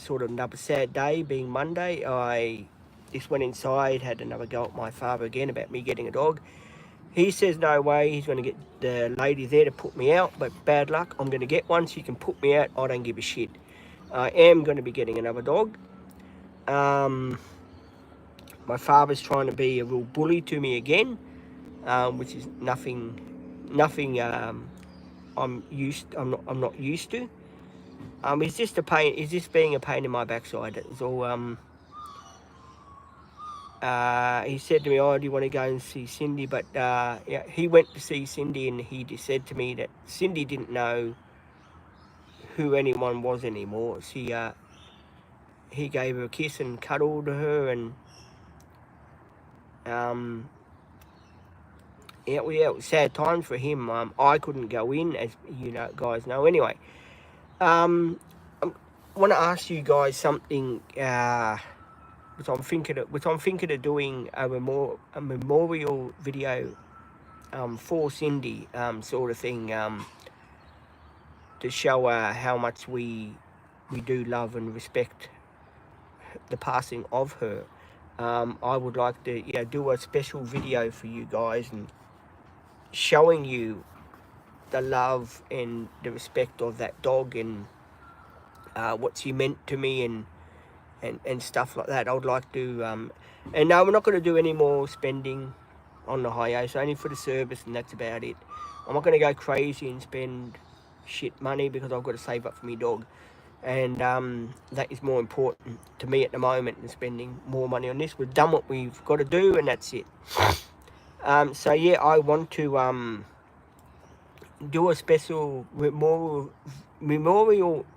sort of another sad day, being Monday. I just went inside, had another go at my father again about me getting a dog. He says no way, he's going to get the lady there to put me out, but bad luck, I'm going to get one. She can put me out, I don't give a shit. I am going to be getting another dog. My father's trying to be a real bully to me again, which is nothing. I'm not used to. It's just a pain. It's just being a pain in my backside. It's all. He said to me, "Oh, do you want to go and see Cindy?" But yeah, he went to see Cindy, and he just said to me that Cindy didn't know who anyone was anymore. He gave her a kiss and cuddled her, and yeah, it was sad times for him. I couldn't go in, as you know, guys know. Anyway, I want to ask you guys something, which I'm thinking of doing a memorial video for Cindy, sort of thing, to show how much we do love and respect the passing of her. I would like to do a special video for you guys and showing you the love and the respect of that dog, and what she meant to me, and stuff like that. I would like to, and no, we're not going to do any more spending on the highway. It's only for the service, and that's about it. I'm not going to go crazy and spend shit money, because I've got to save up for my dog, and that is more important to me at the moment than spending more money on this. We've done what we've got to do, and that's it. So yeah, I want to do a special memorial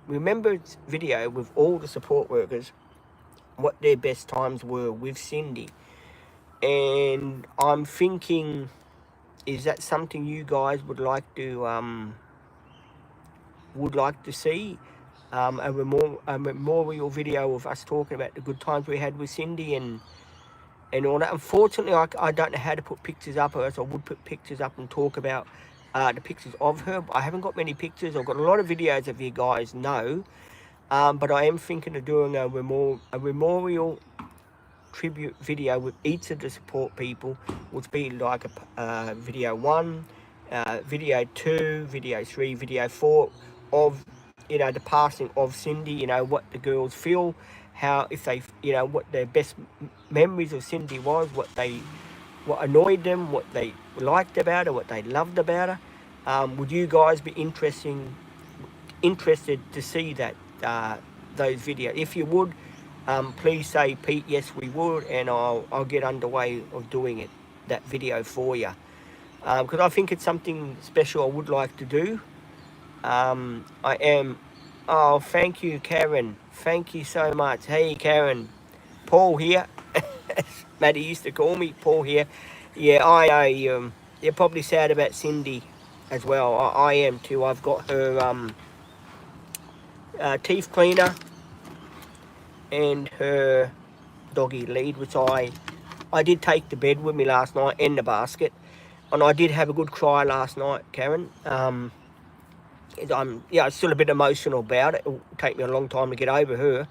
remembrance video with all the support workers, what their best times were with Cindy. And I'm thinking, is that something you guys would like to see? A memorial video of us talking about the good times we had with Cindy and all that. Unfortunately, I don't know how to put pictures up, or else I would put pictures up and talk about the pictures of her. I haven't got many pictures. I've got a lot of videos, if you guys know, but I am thinking of doing a memorial tribute video with each of the support people, which be like a video 1, video 2, video 3, video 4 of the passing of Cindy. What the girls feel, how, if they, what their best memories of Cindy was, what annoyed them, what they liked about her, what they loved about her. Would you guys be interested to see that those videos? If you would, please say, Pete, yes we would, and I'll get underway of doing that video for you, because I think it's something special I would like to do. Oh, thank you, Karen. Thank you so much. Hey, Karen. Paul here. Maddie used to call me Paul here. Yeah, you're probably sad about Cindy as well. I am too. I've got her teeth cleaner and her doggy lead, which I did take to bed with me last night in the basket, and I did have a good cry last night, Karen. I'm still a bit emotional about it. It'll take me a long time to get over her.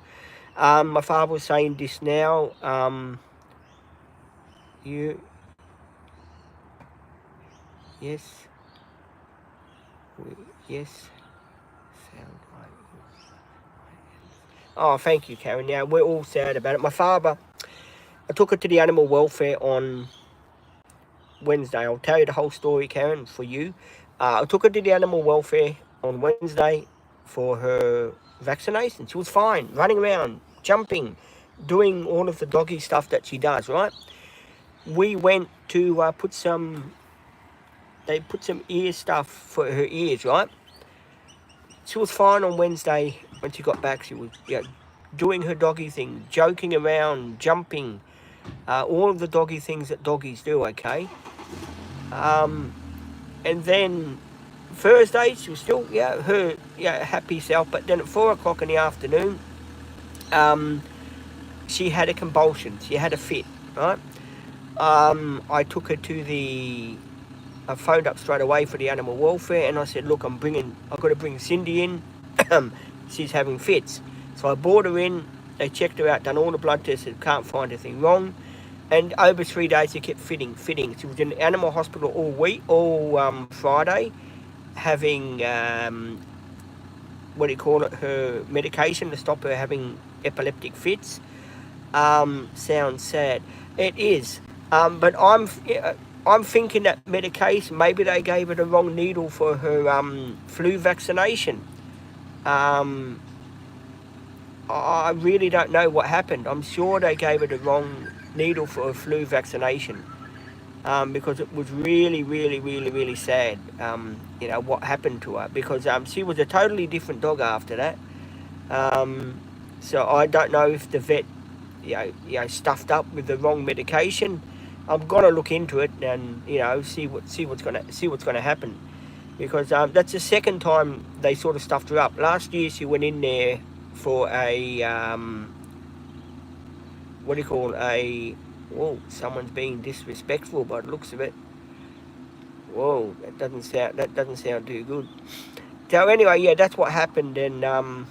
My father was saying this now. Yes. Sound like. Oh, thank you, Karen. Now, we're all sad about it. My father, I took her to the animal welfare on Wednesday. I'll tell you the whole story, Karen, for you. I took her to the animal welfare on Wednesday for her vaccination. She was fine, running around, jumping, doing all of the doggy stuff that she does, right? We went to they put some ear stuff for her ears, right? She was fine on Wednesday. When she got back, she was doing her doggy thing, joking around, jumping, all of the doggy things that doggies do, okay? And then Thursday, she was still her happy self, but then at 4 o'clock in the afternoon, she had a convulsion. She had a fit, right? I took her to I phoned up straight away for the animal welfare, and I said, look, I've got to bring Cindy in. She's having fits. So I brought her in, they checked her out, done all the blood tests, can't find anything wrong. And over 3 days, she kept fitting. She was in the animal hospital all week, all Friday, having, what do you call it, her medication to stop her having epileptic fits. Sounds sad. It is. But I'm thinking that medication, maybe they gave her the wrong needle for her flu vaccination. I really don't know what happened. I'm sure they gave her the wrong needle for her flu vaccination, because it was really, really, really, really sad, what happened to her, because she was a totally different dog after that. So I don't know if the vet, stuffed up with the wrong medication. I'm gonna look into it and see what's gonna happen, because that's the second time they sort of stuffed her up. Last year she went in there for a what do you call whoa, someone's being disrespectful by the looks of it. Whoa, that doesn't sound too good. So anyway, yeah, that's what happened, and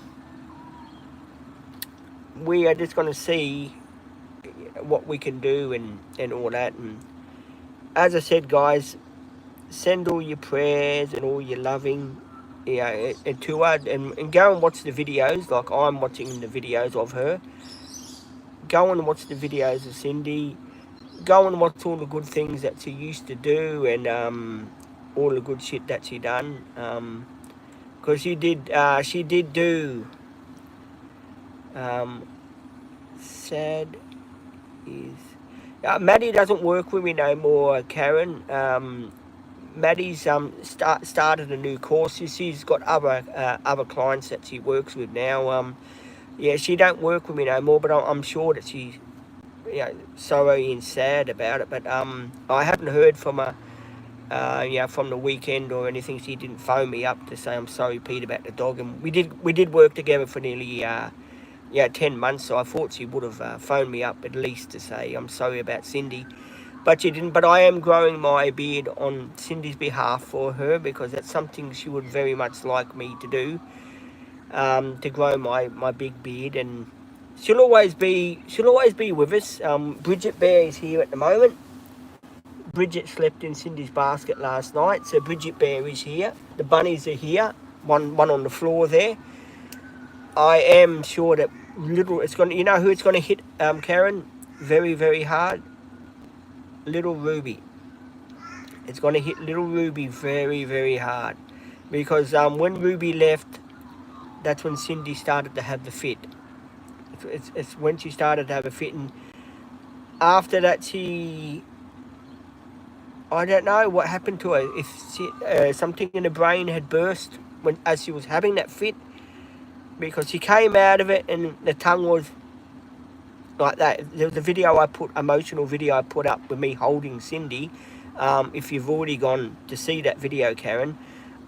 we are just going to see what we can do and all that. And as I said, guys, send all your prayers and all your loving, and to her, and go and watch the videos like I'm watching the videos of her. Go and watch the videos of Cindy. Go and watch all the good things that she used to do, and all the good shit that she done. Because she did do. Sad is Maddie doesn't work with me no more, Karen. Maddie's started a new course. She's got other clients that she works with now. Yeah, she don't work with me no more, but I'm sure that she's sorry and sad about it. But I haven't heard from her from the weekend or anything. She didn't phone me up to say I'm sorry, Pete, about the dog. And we did work together for nearly 10 months, so I thought she would have phoned me up at least to say I'm sorry about Cindy. But she didn't. But I am growing my beard on Cindy's behalf for her, because that's something she would very much like me to do, to grow my big beard. And she'll always be with us. Bridget Bear is here at the moment. Bridget slept in Cindy's basket last night, so Bridget Bear is here. The bunnies are here, one on the floor there. I am sure that it's going to, who it's going to hit, Karen, very, very hard? Little Ruby. It's going to hit little Ruby very, very hard, because when Ruby left, that's when Cindy started to have the fit. It's when she started to have a fit, and after that I don't know what happened to her. If something in the brain had burst as she was having that fit, because she came out of it and the tongue was like that. There was emotional video I put up with me holding Cindy. If you've already gone to see that video, Karen,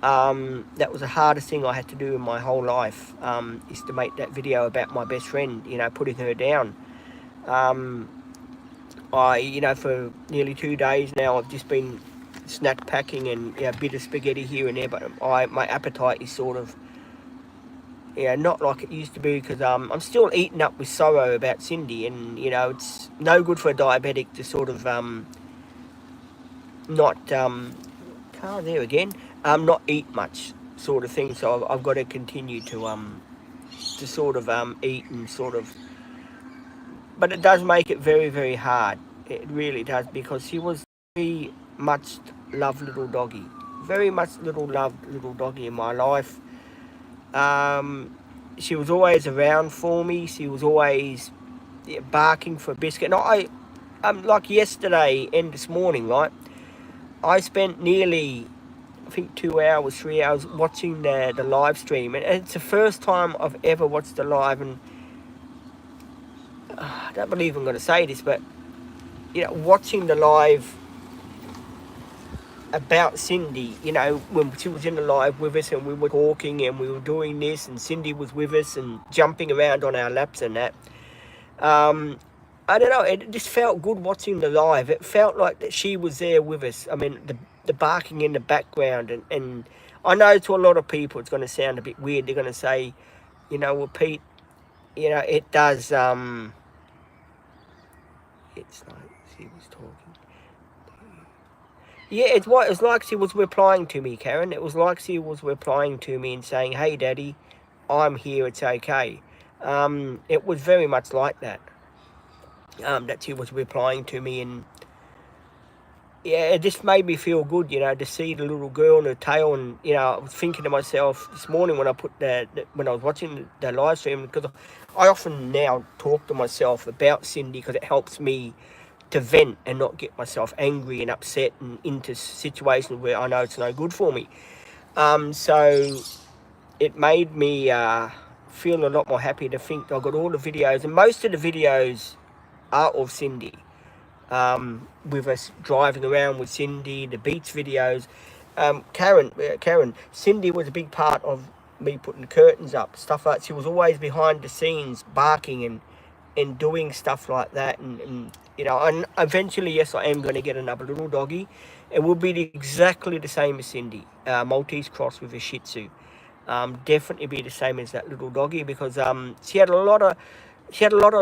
that was the hardest thing I had to do in my whole life, is to make that video about my best friend, putting her down. For nearly 2 days now, I've just been snack packing and a bit of spaghetti here and there, but my appetite is sort of not like it used to be, because I'm still eating up with sorrow about Cindy, and it's no good for a diabetic to sort of not not eat much, sort of thing. So I've got to continue to sort of eat and sort of, but it does make it very, very hard. It really does, because she was very much loved little doggy, very much loved little doggy in my life. She was always around for me. She was always barking for a biscuit. And like yesterday and this morning, right, I spent nearly, I think 2 hours, 3 hours watching the live stream, and it's the first time I've ever watched the live, and I don't believe I'm going to say this, but watching the live about Cindy, when she was in the live with us and we were talking and we were doing this and Cindy was with us and jumping around on our laps and that, I don't know, it just felt good watching the live. It felt like that she was there with us. I mean, the barking in the background, and I know to a lot of people it's going to sound a bit weird. They're going to say, well, Pete, you know, it does, it's like she was talking. Yeah, it's like she was replying to me, Karen. It was like she was replying to me and saying, "Hey, Daddy, I'm here. It's okay." It was very much like that. That she was replying to me, and yeah, it just made me feel good, you know, to see the little girl and her tail. And you know, I was thinking to myself this morning when I put when I was watching the live stream, because I often now talk to myself about Cindy because it helps me to vent and not get myself angry and upset and into situations where I know it's no good for me. So it made me feel a lot more happy to think I got all the videos, and most of the videos are of Cindy. With us driving around with Cindy, the beach videos. Karen, Cindy was a big part of me putting the curtains up, stuff like that. She was always behind the scenes, barking and doing stuff like that. And you know, and eventually, yes, I am going to get another little doggy. It will be exactly the same as Cindy, Maltese cross with a Shih Tzu. Definitely be the same as that little doggy, because she had a lot of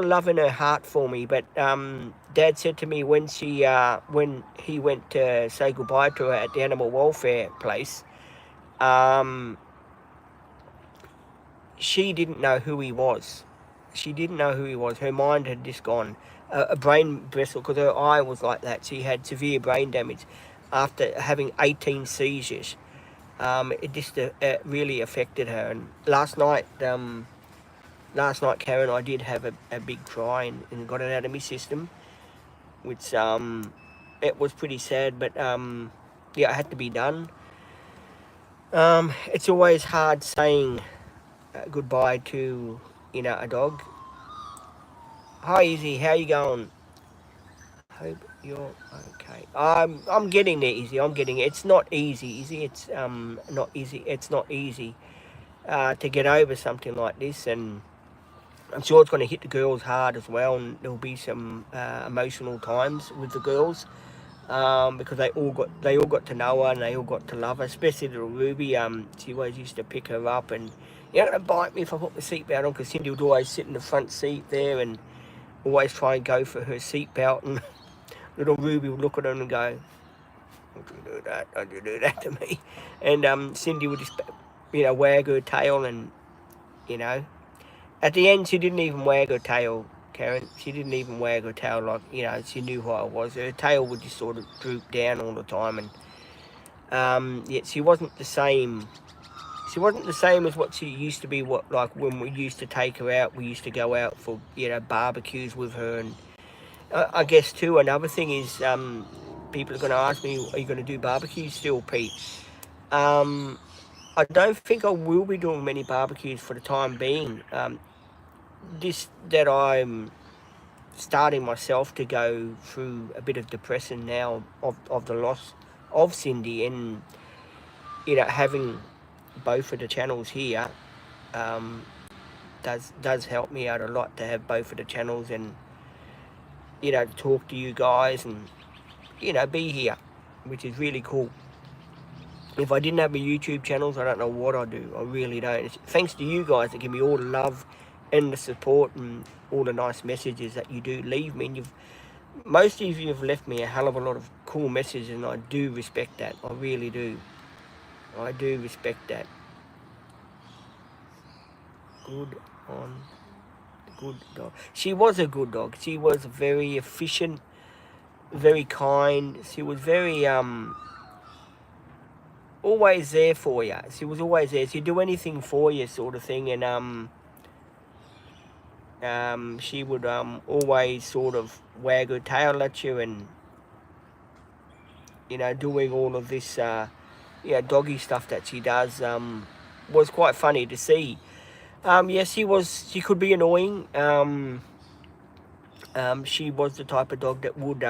love in her heart for me. But Dad said to me when when he went to say goodbye to her at the animal welfare place, um, she didn't know who he was. She didn't know who he was. Her mind had just gone. A brain bristle, because her eye was like that. She had severe brain damage after having 18 seizures. It just really affected her. And last night, Karen, I did have a big cry and got it out of my system, which it was pretty sad, but yeah, it had to be done. It's always hard saying goodbye to, you know, a dog. Hi, Izzy, how you going? Hope you're okay. I'm getting there, Izzy. I'm getting it. It's not easy, Izzy. It's not easy. It's not easy to get over something like this, and I'm sure it's going to hit the girls hard as well, and there'll be some emotional times with the girls, because they all got to know her and they all got to love her, especially little Ruby. She always used to pick her up, and you're not going to bite me if I put my seatbelt on, because Cindy would always sit in the front seat there and always try and go for her seatbelt, and little Ruby would look at her and go, "Don't you do that? Don't you do that to me?" And Cindy would just, you know, wag her tail, and you know. At the end, she didn't even wag her tail, Karen. She didn't even wag her tail, like, you know, she knew who I was. Her tail would just sort of droop down all the time, and yet she wasn't the same. She wasn't the same as what she used to be. What, like when we used to take her out, we used to go out for, you know, barbecues with her. And I guess too, another thing is, people are going to ask me, "Are you going to do barbecues still, Pete?" Um, I don't think I will be doing many barbecues for the time being. This that I'm starting myself to go through a bit of depression now of the loss of Cindy, and you know, having both of the channels here um, does help me out a lot to have both of the channels, and you know, talk to you guys, and you know, be here, which is really cool. If I didn't have my YouTube channels, I don't know what I'd do. I really don't. It's thanks to you guys that give me all the love and the support and all the nice messages that you do leave me. And most of you have left me a hell of a lot of cool messages, and I do respect that. I really do. I do respect that. Good on good dog. She was a good dog. She was very efficient, very kind. She was very always there for you. She was always there. She'd do anything for you, sort of thing. And she would always sort of wag her tail at you, and you know, doing all of this yeah, doggy stuff that she does was quite funny to see. Yes, she could be annoying. She was the type of dog that would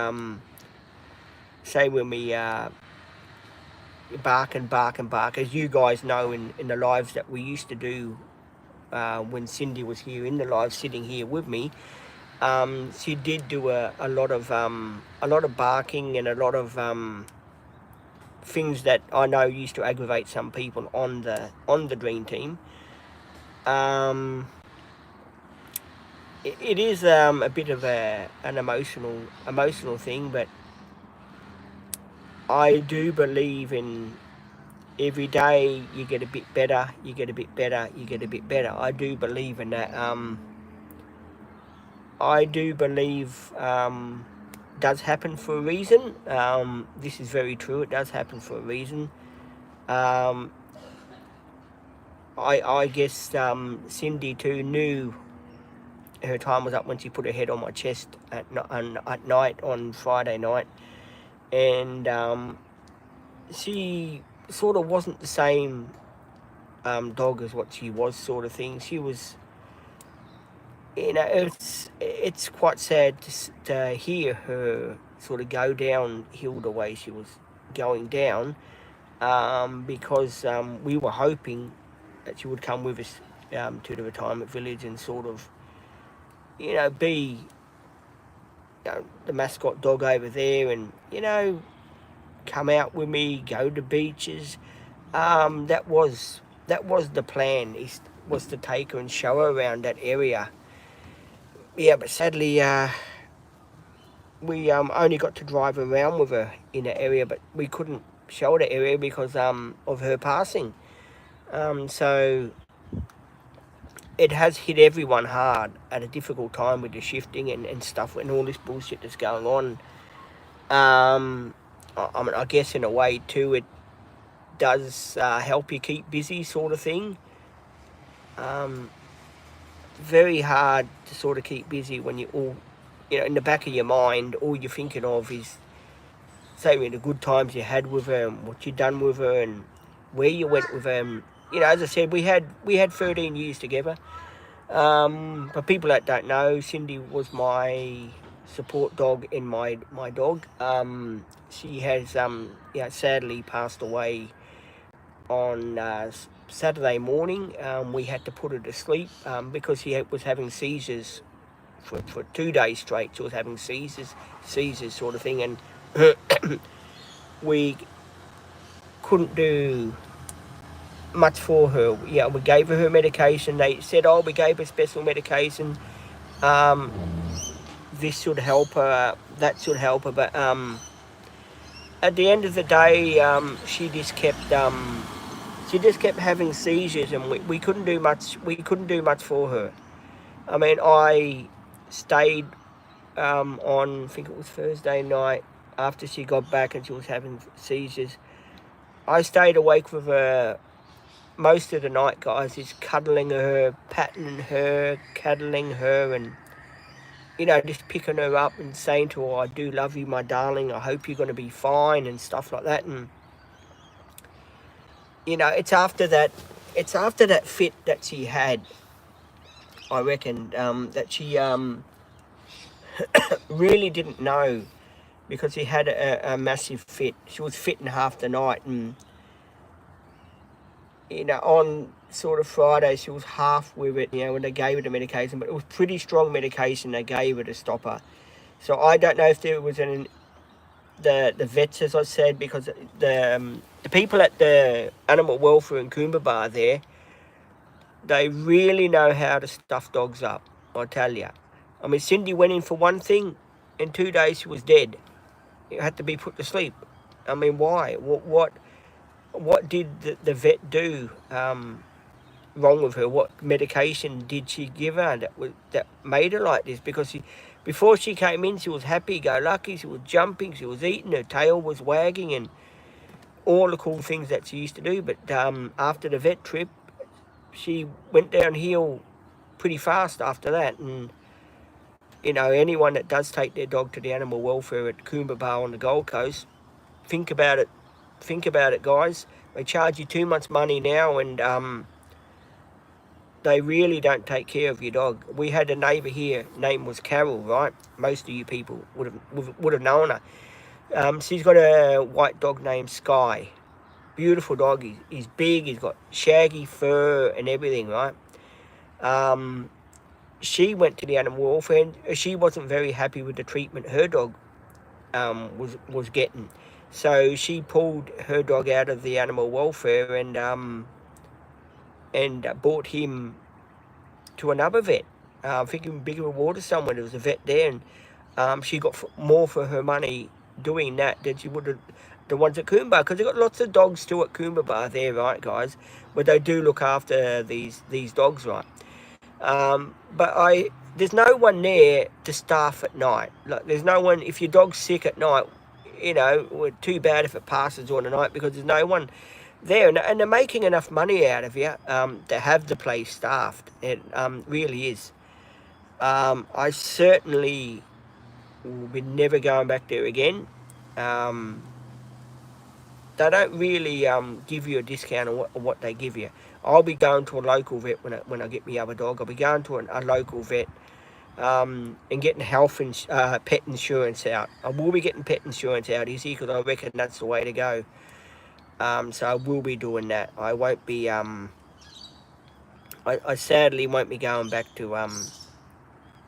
say when we bark and bark and bark, as you guys know in the lives that we used to do when Cindy was here in the live sitting here with me. She did do a lot of barking and a lot of things that I know used to aggravate some people on the dream team. it is a bit of an emotional thing, but I do believe in every day you get a bit better, you get a bit better, you get a bit better. I do believe in that. I do believe does happen for a reason. This is very true. It does happen for a reason. Um, I guess Cindy too knew her time was up when she put her head on my chest at night on Friday night, and she sort of wasn't the same dog as what she was, sort of thing. She was, it's quite sad to hear her sort of go downhill the way she was going down, because we were hoping that she would come with us to the retirement village and sort of, be the mascot dog over there, and come out with me, go to beaches. That was the plan, was to take her and show her around that area. Yeah, but sadly, we only got to drive around with her in the area, but we couldn't show her the area because of her passing. So it has hit everyone hard at a difficult time with the shifting and stuff and all this bullshit that's going on. I guess in a way too, it does help you keep busy, sort of thing. Very hard to sort of keep busy when you all, in the back of your mind, all you're thinking of is, say, the good times you had with her, and what you done with her, and where you went with her. As I said, we had 13 years together. For people that don't know, Cindy was my support dog and my dog. She has sadly passed away on Saturday morning. We had to put her to sleep because she was having seizures for 2 days straight. She was having seizures sort of thing, and we couldn't do much for her. Yeah, we gave her medication. They said, we gave her special medication. This should help her, that should help her, but at the end of the day, she just kept having seizures, and we couldn't do much. We couldn't do much for her. I mean, I stayed on, I think it was Thursday night, after she got back and she was having seizures. I stayed awake with her most of the night, guys, just cuddling her, patting her, cuddling her, and just picking her up and saying to her, I do love you, my darling, I hope you're going to be fine, and stuff like that. And it's after that fit that she had, I reckon, that she really didn't know, because she had a massive fit. She was fitting half the night, and on sort of Friday she was half with it, when they gave her the medication, but it was pretty strong medication they gave her to stop her. So I don't know if there was the vets, as I said, because the people at the animal welfare in Coomba there, they really know how to stuff dogs up, I tell you. I mean, Cindy went in for one thing, in 2 days she was dead. It had to be put to sleep. I mean, why? What did the vet do wrong with her? What medication did she give her that made her like this? Because before she came in, she was happy-go-lucky, she was jumping, she was eating, her tail was wagging, and all the cool things that she used to do. But after the vet trip, she went downhill pretty fast after that. And anyone that does take their dog to the animal welfare at Coomba on the Gold Coast, think about it, guys. They charge you too much money now, and they really don't take care of your dog. We had a neighbour here, name was Carol, right? Most of you people would have known her. She's got a white dog named Sky. Beautiful dog. He's big, he's got shaggy fur and everything, right? She went to the animal welfare, and she wasn't very happy with the treatment her dog was getting. So she pulled her dog out of the animal welfare and brought him to another vet. I think in Bigger Water somewhere, there was a vet there, and she got more for her money doing that than she would have the ones at Coomba, because they've got lots of dogs still at Coomba there, right, guys? But they do look after these dogs, right? But there's no one there to staff at night. Like, there's no one, if your dog's sick at night, you know, well, too bad if it passes on the night, because there's no one there, and they're making enough money out of you to have the place staffed. It really is. I certainly will be never going back there again. They don't really give you a discount on what they give you. I'll be going to a local vet when I get my other dog. I'll be going to a local vet and getting pet insurance out. I will be getting pet insurance out, Izzy, because I reckon that's the way to go. So I will be doing that. I won't be. I sadly won't be going back to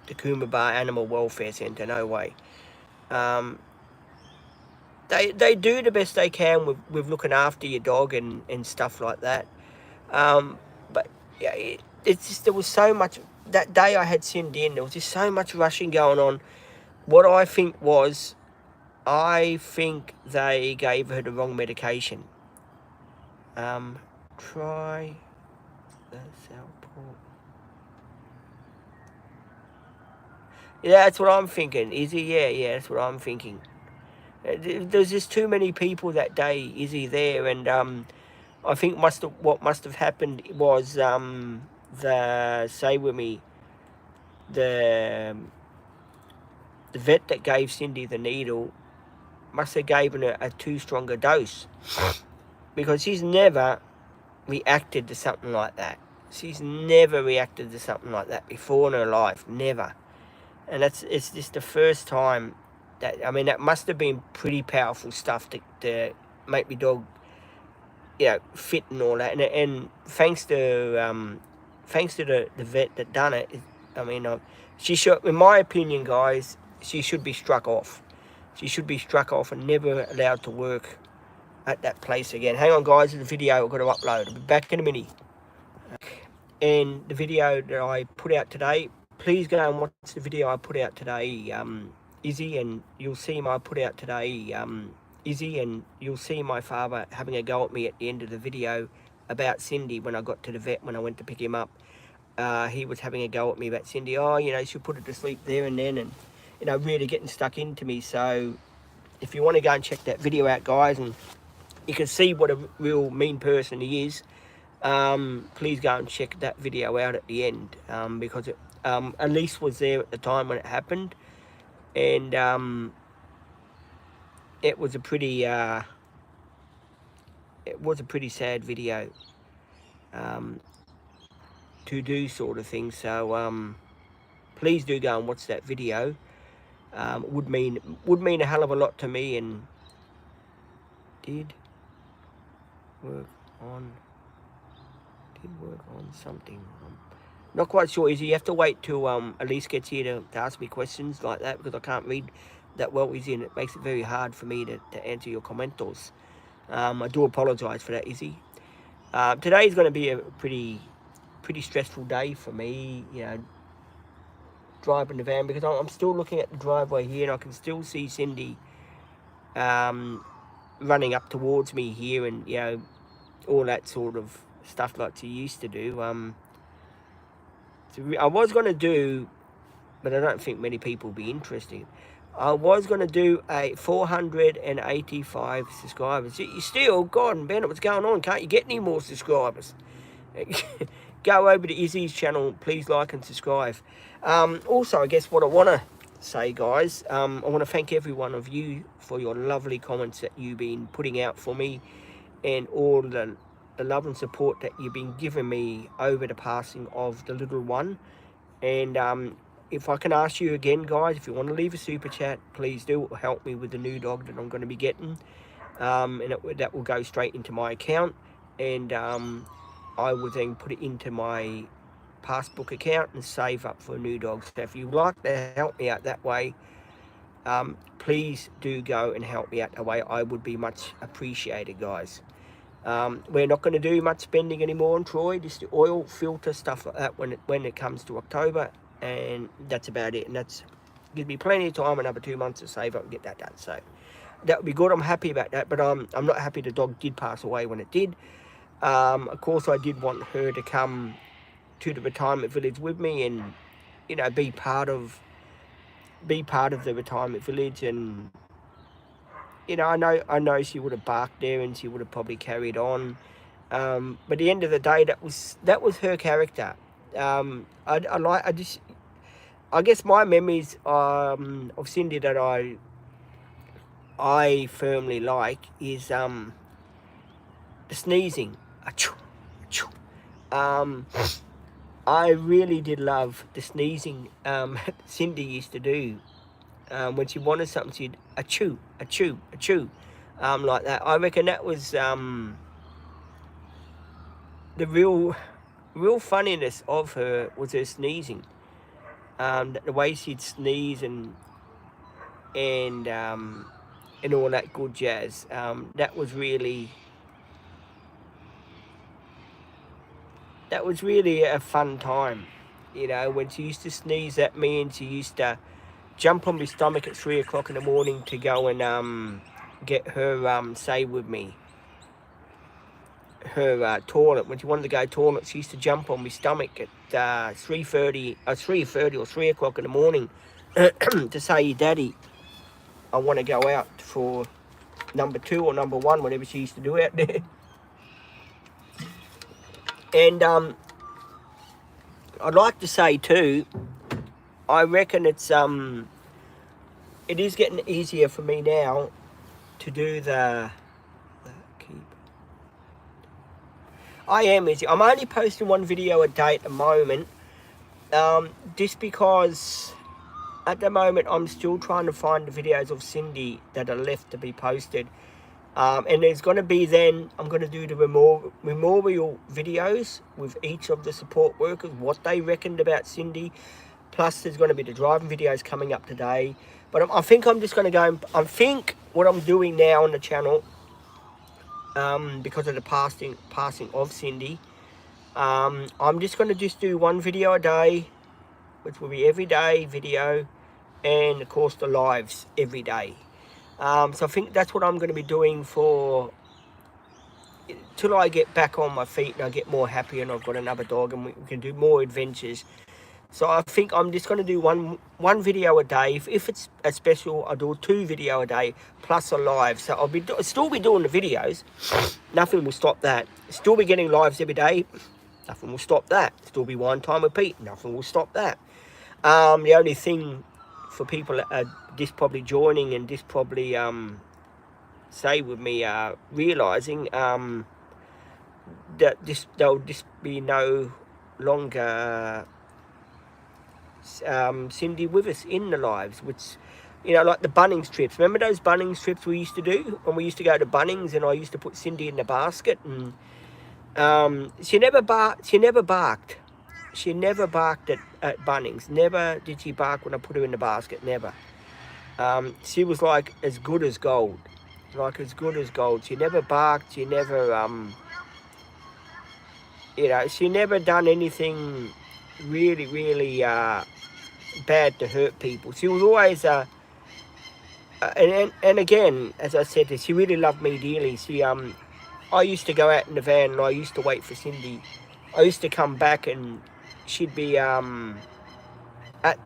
the Coomba Animal Welfare Centre. No way. They do the best they can with looking after your dog and stuff like that. But yeah, it's just, there was so much, that day I had Cindy in, there was just so much rushing going on. What I think they gave her the wrong medication. Try the Southport. Yeah, that's what I'm thinking, Izzy. Yeah, that's what I'm thinking. There's just too many people that day, Izzy, there, and I think what must have happened was the vet that gave Cindy the needle must have given her a too strong a dose, because she's never reacted to something like that. She's never reacted to something like that before in her life, never. And it's just the first time. I mean, that must have been pretty powerful stuff to make me dog, you know, fit and all that. And thanks to the vet that done it, I mean, she should, in my opinion, guys, she should be struck off. She should be struck off and never allowed to work at that place again. Hang on, guys, the video I've got to upload. I'll be back in a minute. And the video that I put out today, please go and watch the video I put out today, Izzy, and you'll see my father having a go at me at the end of the video about Cindy when I got to the vet, when I went to pick him up. He was having a go at me about Cindy. Oh, you know, she'll put her to sleep there and then, and, you know, really getting stuck into me. So if you want to go and check that video out, guys, and you can see what a real mean person he is, please go and check that video out at the end, because Elise was there at the time when it happened. And it was a pretty sad video to do, sort of thing. So please do go and watch that video. Would mean a hell of a lot to me, and did work on something. Not quite sure, Izzy. You have to wait till Elise gets here to ask me questions like that, because I can't read that well, Izzy, and it makes it very hard for me to answer your commentos. I do apologise for that, Izzy. Today is going to be a pretty stressful day for me, you know, driving the van, because I'm still looking at the driveway here, and I can still see Cindy running up towards me here, and, you know, all that sort of stuff like she used to do. I was going to do, but I don't think many people will be interested. I was going to do a 485 subscribers. You still, God and Bennett, what's going on? Can't you get any more subscribers? Go over to Izzy's channel. Please like and subscribe. Also, I guess what I want to say, guys, I want to thank every one of you for your lovely comments that you've been putting out for me, and all the love and support that you've been giving me over the passing of the little one. And if I can ask you again, guys, if you want to leave a super chat, please do. It will help me with the new dog that I'm going to be getting, and that will go straight into my account, and I will then put it into my passbook account and save up for a new dog. So if you'd like to help me out that way, please do go and help me out that way. I would be much appreciated, guys. We're not going to do much spending anymore on Troy, just the oil, filter, stuff like that when it comes to October. and that's about it. And that's gives me plenty of time, another 2 months to save up and get that done. So that would be good. I'm happy about that, but I'm not happy the dog did pass away when it did. Of course, I did want her to come to the retirement village with me, and be part of the retirement village. And I know she would have barked there, and she would have probably carried on. But at the end of the day, that was her character. I guess my memories of Cindy that I firmly like is the sneezing. Achoo, achoo. I really did love the sneezing Cindy used to do. When she wanted something, she'd achoo, achoo, achoo, like that. I reckon that was the real funniness of her, was her sneezing. The way she'd sneeze and all that good jazz. That was really a fun time, when she used to sneeze at me, and she used to jump on my stomach at 3 o'clock in the morning to go and get her say with me, her toilet. When she wanted to go toilet, she used to jump on my stomach at 3:30 or 3 o'clock in the morning to say, "Daddy, I want to go out for number 2 or number 1," whatever she used to do out there. And I'd like to say too, I reckon it is getting easier for me now to do the keep. I am easy. I'm only posting 1 video a day at the moment, just because at the moment I'm still trying to find the videos of Cindy that are left to be posted. And there's going to be, then I'm going to do the memorial videos with each of the support workers, what they reckoned about Cindy. Plus there's going to be the driving videos coming up today. But I think I'm just going to go, I think what I'm doing now on the channel, because of the passing of Cindy, I'm just going to do 1 video a day, which will be every day video, and of course the lives every day. So I think that's what I'm going to be doing till I get back on my feet and I get more happy and I've got another dog and we can do more adventures. So I think I'm just going to do one video a day. If it's a special, I'll do 2 video a day plus a live. So I'll still be doing the videos. Nothing will stop that. Still be getting lives every day. Nothing will stop that. Still be Wine Time with Pete. Nothing will stop that. The only thing for people that are just probably joining and just probably say with me realizing that there'll just be no longer Cindy with us in the lives, which, like the Bunnings trips. Remember those Bunnings trips we used to do when we used to go to Bunnings, and I used to put Cindy in the basket, and she never barked. She never barked at Bunnings. Never did she bark when I put her in the basket. Never. She was like as good as gold. She never barked. She never, she never done anything really, really bad to hurt people. She was always, and again, as I said, she really loved me dearly. I used to go out in the van and I used to wait for Cindy. I used to come back and she'd be at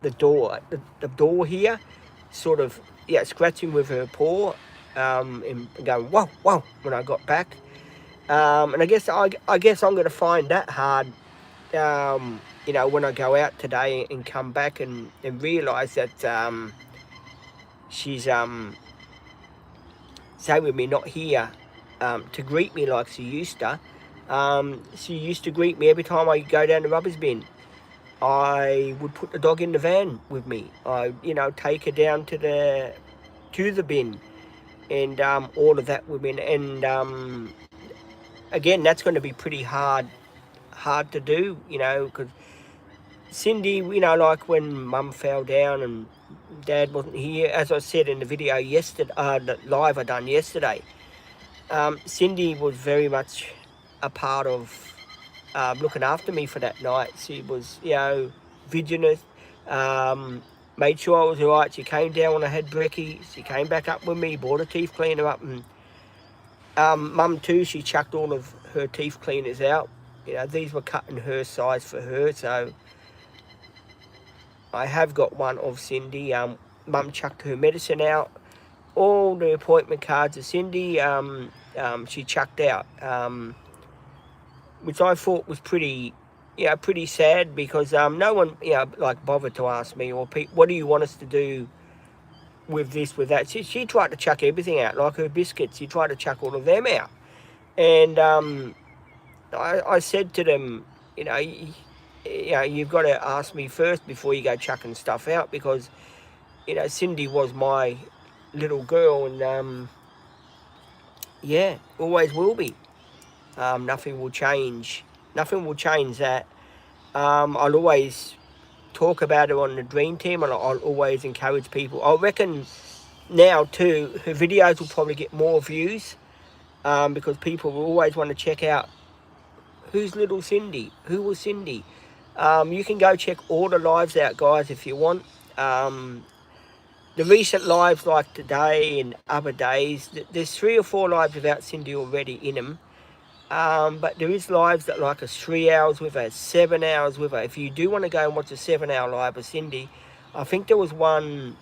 the door, the door here, sort of, scratching with her paw, and going, whoa, whoa, when I got back. And I guess I'm going to find that hard, when I go out today and come back and realise that she's, say with me, not here to greet me like she used to. She used to greet me every time I go down the rubbish bin. I would put the dog in the van with me. I, take her down to the bin, and all of that with me. And again, that's going to be pretty hard to do, because Cindy, like when Mum fell down and Dad wasn't here, as I said in the video yesterday, the live I done yesterday, Cindy was very much a part of looking after me for that night. She was, vigilant, Made sure I was all right. She came down when I had brekkie. She came back up with me, brought a teeth cleaner up, and Mum too, she chucked all of her teeth cleaners out. You know, these were cut in her size for her, so I have got one of Cindy. Mum chucked her medicine out. All the appointment cards of Cindy, she chucked out, which I thought was pretty, pretty sad, because no one, like, bothered to ask me, or what do you want us to do with this, with that. She tried to chuck everything out, like her biscuits. She tried to chuck all of them out. And I said to them, you've got to ask me first before you go chucking stuff out, because, Cindy was my little girl, and always will be. Nothing will change. Nothing will change that. I'll always talk about her on the Dream Team, and I'll always encourage people. I reckon now too, her videos will probably get more views, because people will always want to check out who's little Cindy, who was Cindy. You can go check all the lives out, guys, if you want. The recent lives, like today and other days, there's 3 or 4 lives without Cindy already in them. But there is lives that like us 3 hours with her, 7 hours with her. If you do want to go and watch a 7-hour live of Cindy, I think there was one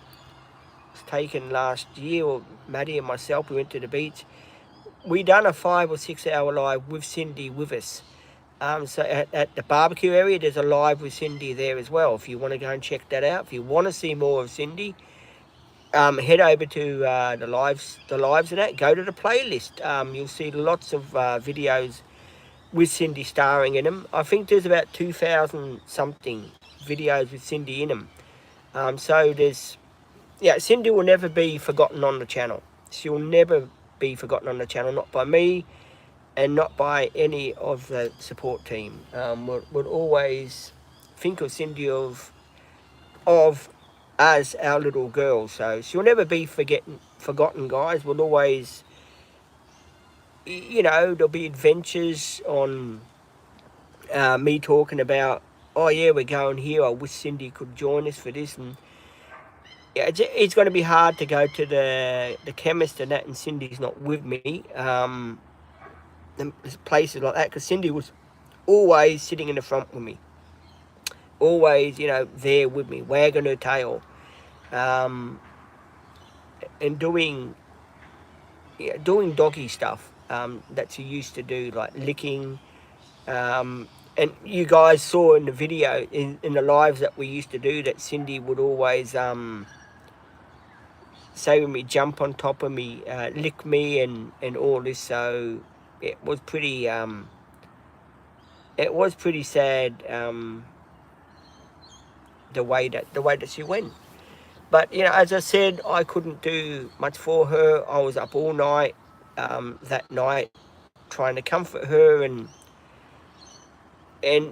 taken last year, or Maddie and myself, we went to the beach. We done a 5 or 6 hour live with Cindy with us. So at the barbecue area, there's a live with Cindy there as well. If you want to go and check that out, if you want to see more of Cindy, head over to the lives and that. Go to the playlist. You'll see lots of videos with Cindy starring in them. I think there's about 2,000 something videos with Cindy in them. So there's, Cindy will never be forgotten on the channel. She'll never be forgotten on the channel, not by me and not by any of the support team. We'll always think of Cindy of as our little girl, so she'll never be forgotten, guys. We'll always, there'll be adventures on me talking about, oh yeah, we're going here, I wish Cindy could join us for this, and it's going to be hard to go to the chemist and that, and Cindy's not with me. Places like that, because Cindy was always sitting in the front with me, always, there with me, wagging her tail, and doing doggy stuff that she used to do, like licking. And you guys saw in the video, in the lives that we used to do, that Cindy would always say with me, jump on top of me, lick me, and all this. So it was pretty sad, the way that she went. But as I said, I couldn't do much for her. I was up all night that night trying to comfort her, and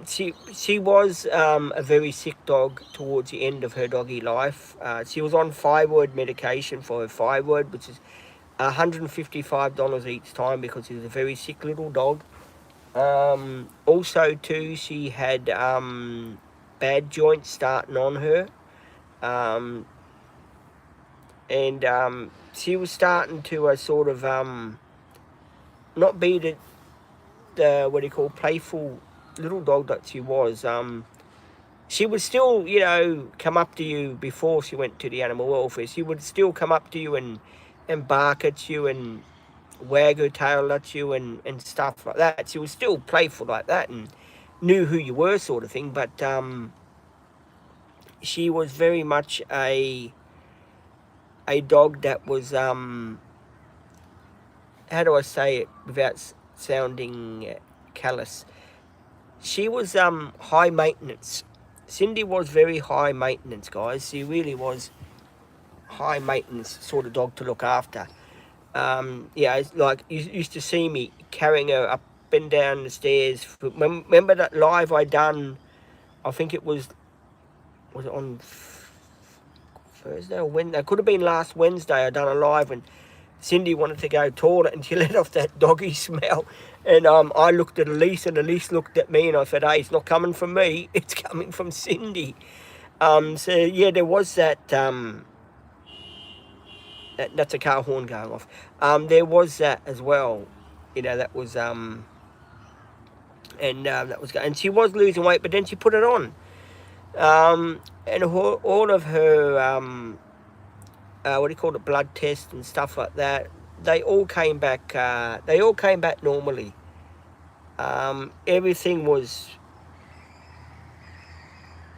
she was a very sick dog towards the end of her doggy life. She was on thyroid medication for her thyroid, which is $155 each time, because she was a very sick little dog. Also too, she had bad joints starting on her, and she was starting to sort of not be the what do you call, playful little dog that she was. She would still, come up to you before she went to the animal welfare. She would still come up to you and bark at you and wag her tail at you and stuff like that. She was still playful like that and knew who you were, sort of thing. But she was very much a dog that was, how do I say it without sounding callous? She was high maintenance. Cindy was very high maintenance, guys. She really was high maintenance sort of dog to look after. It's like you used to see me carrying her up and down the stairs. Remember that live I done? I think it was it on Thursday or Wednesday? It could have been last Wednesday. I done a live and Cindy wanted to go toilet and she let off that doggy smell. And I looked at Elise and Elise looked at me and I said, hey, it's not coming from me, it's coming from Cindy. So yeah, there was that. That's a car horn going off. There was that as well. You know, that was that was, and she was losing weight, but then she put it on. And all of her what do you call it, blood tests and stuff like that, they all came back. They all came back normally. Everything was,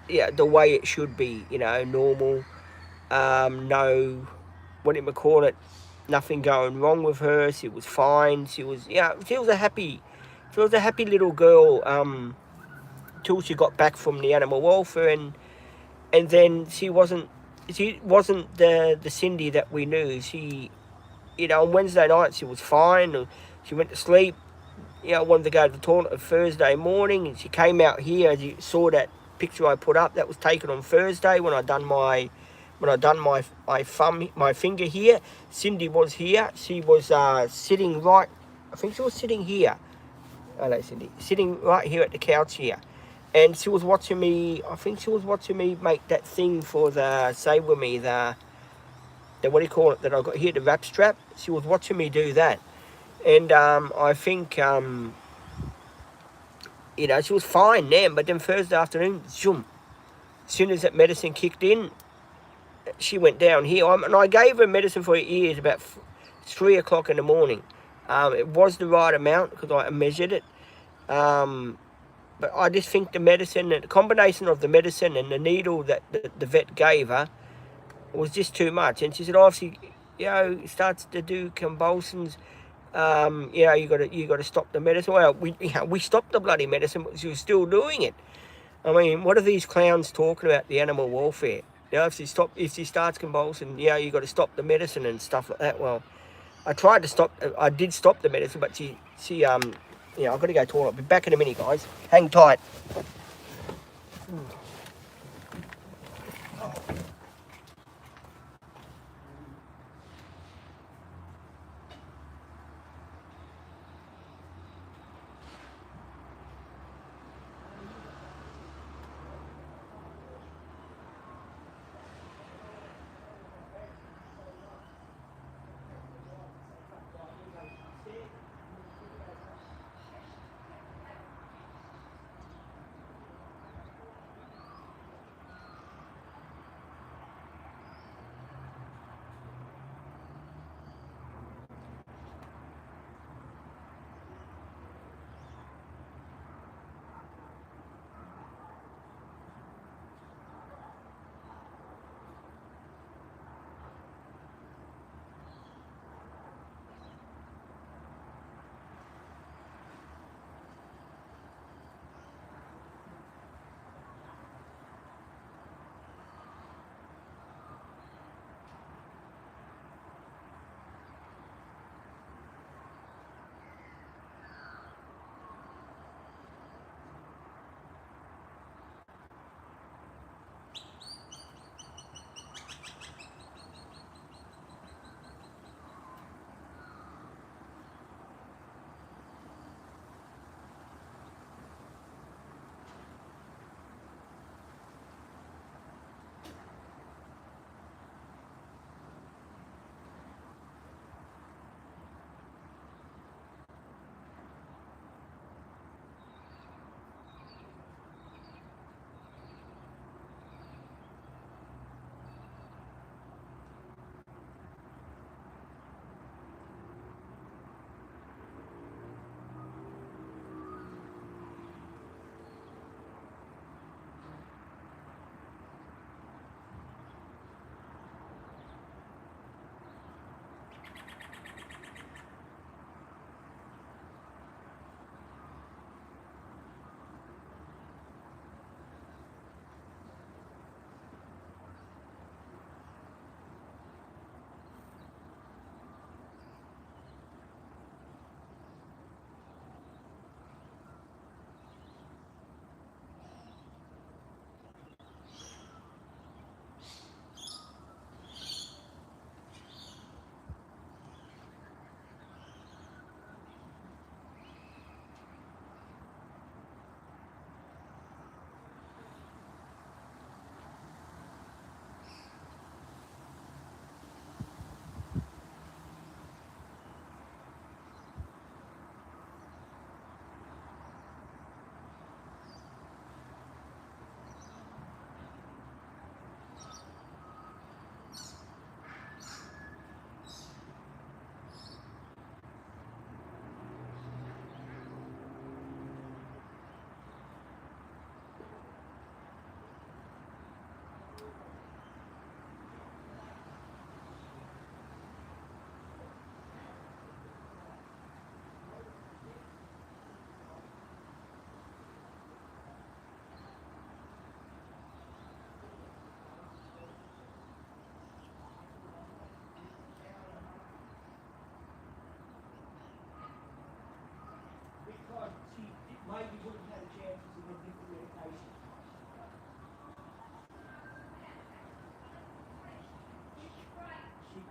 yeah, the way it should be. You know, normal. No, what do you call it? Nothing going wrong with her. She was fine. She was, yeah, she was a happy little girl. Till she got back from the animal welfare, and then she wasn't the Cindy that we knew. She, you know, on Wednesday night she was fine. She went to sleep. You know, wanted to go to the toilet on Thursday morning, and she came out here. As you saw that picture I put up, that was taken on Thursday when I done my my finger here. Cindy was here. She was sitting right. I think she was sitting here. Hello, Cindy. Sitting right here at the couch here. And she was watching me, I think she was watching me make that thing for the, say with me, the what do you call it, that I got here, the wrap strap. She was watching me do that. And I think, you know, she was fine then, but then Thursday afternoon, zoom. As soon as that medicine kicked in, she went down here. And I gave her medicine for her ears about 3 o'clock in the morning. It was the right amount because I measured it. But I just think the medicine, the combination of the medicine and the needle that the vet gave her was just too much. And she said, oh, if she, you know, starts to do convulsions, you know, you got to stop the medicine. Well, we stopped the bloody medicine, but she was still doing it. I mean, what are these clowns talking about, the animal welfare? You know, if she starts convulsing, you know, you got to stop the medicine and stuff like that. Well, I did stop the medicine, but she yeah, I've got to go toilet. I'll be back in a minute, guys. Hang tight.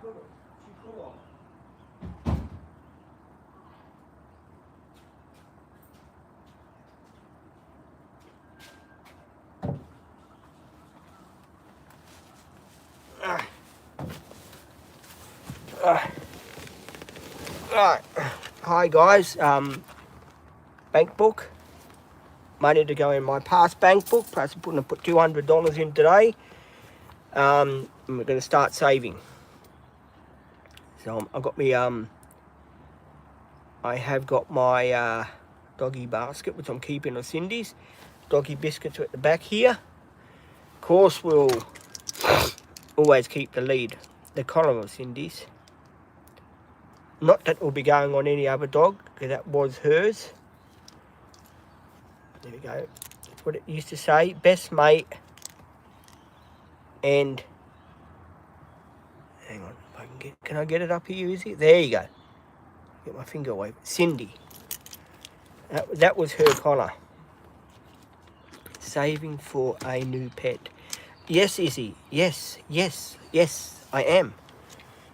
Right. Hi guys. Bank book. Money to go in my past bank book. Plus I'm putting put $200 in today. And we're going to start saving. So I've got me. I have got my doggy basket, which I'm keeping of Cindy's. Doggy biscuits are at the back here. Of course, we'll always keep the lead, the collar of Cindy's. Not that will be going on any other dog, because that was hers. There we go. That's what it used to say. Best mate. And hang on, if I can I get it up here, is it? There you go. Get my finger away. Cindy. That was her collar. Saving for a new pet. Yes, Izzy. Yes, yes, yes, I am.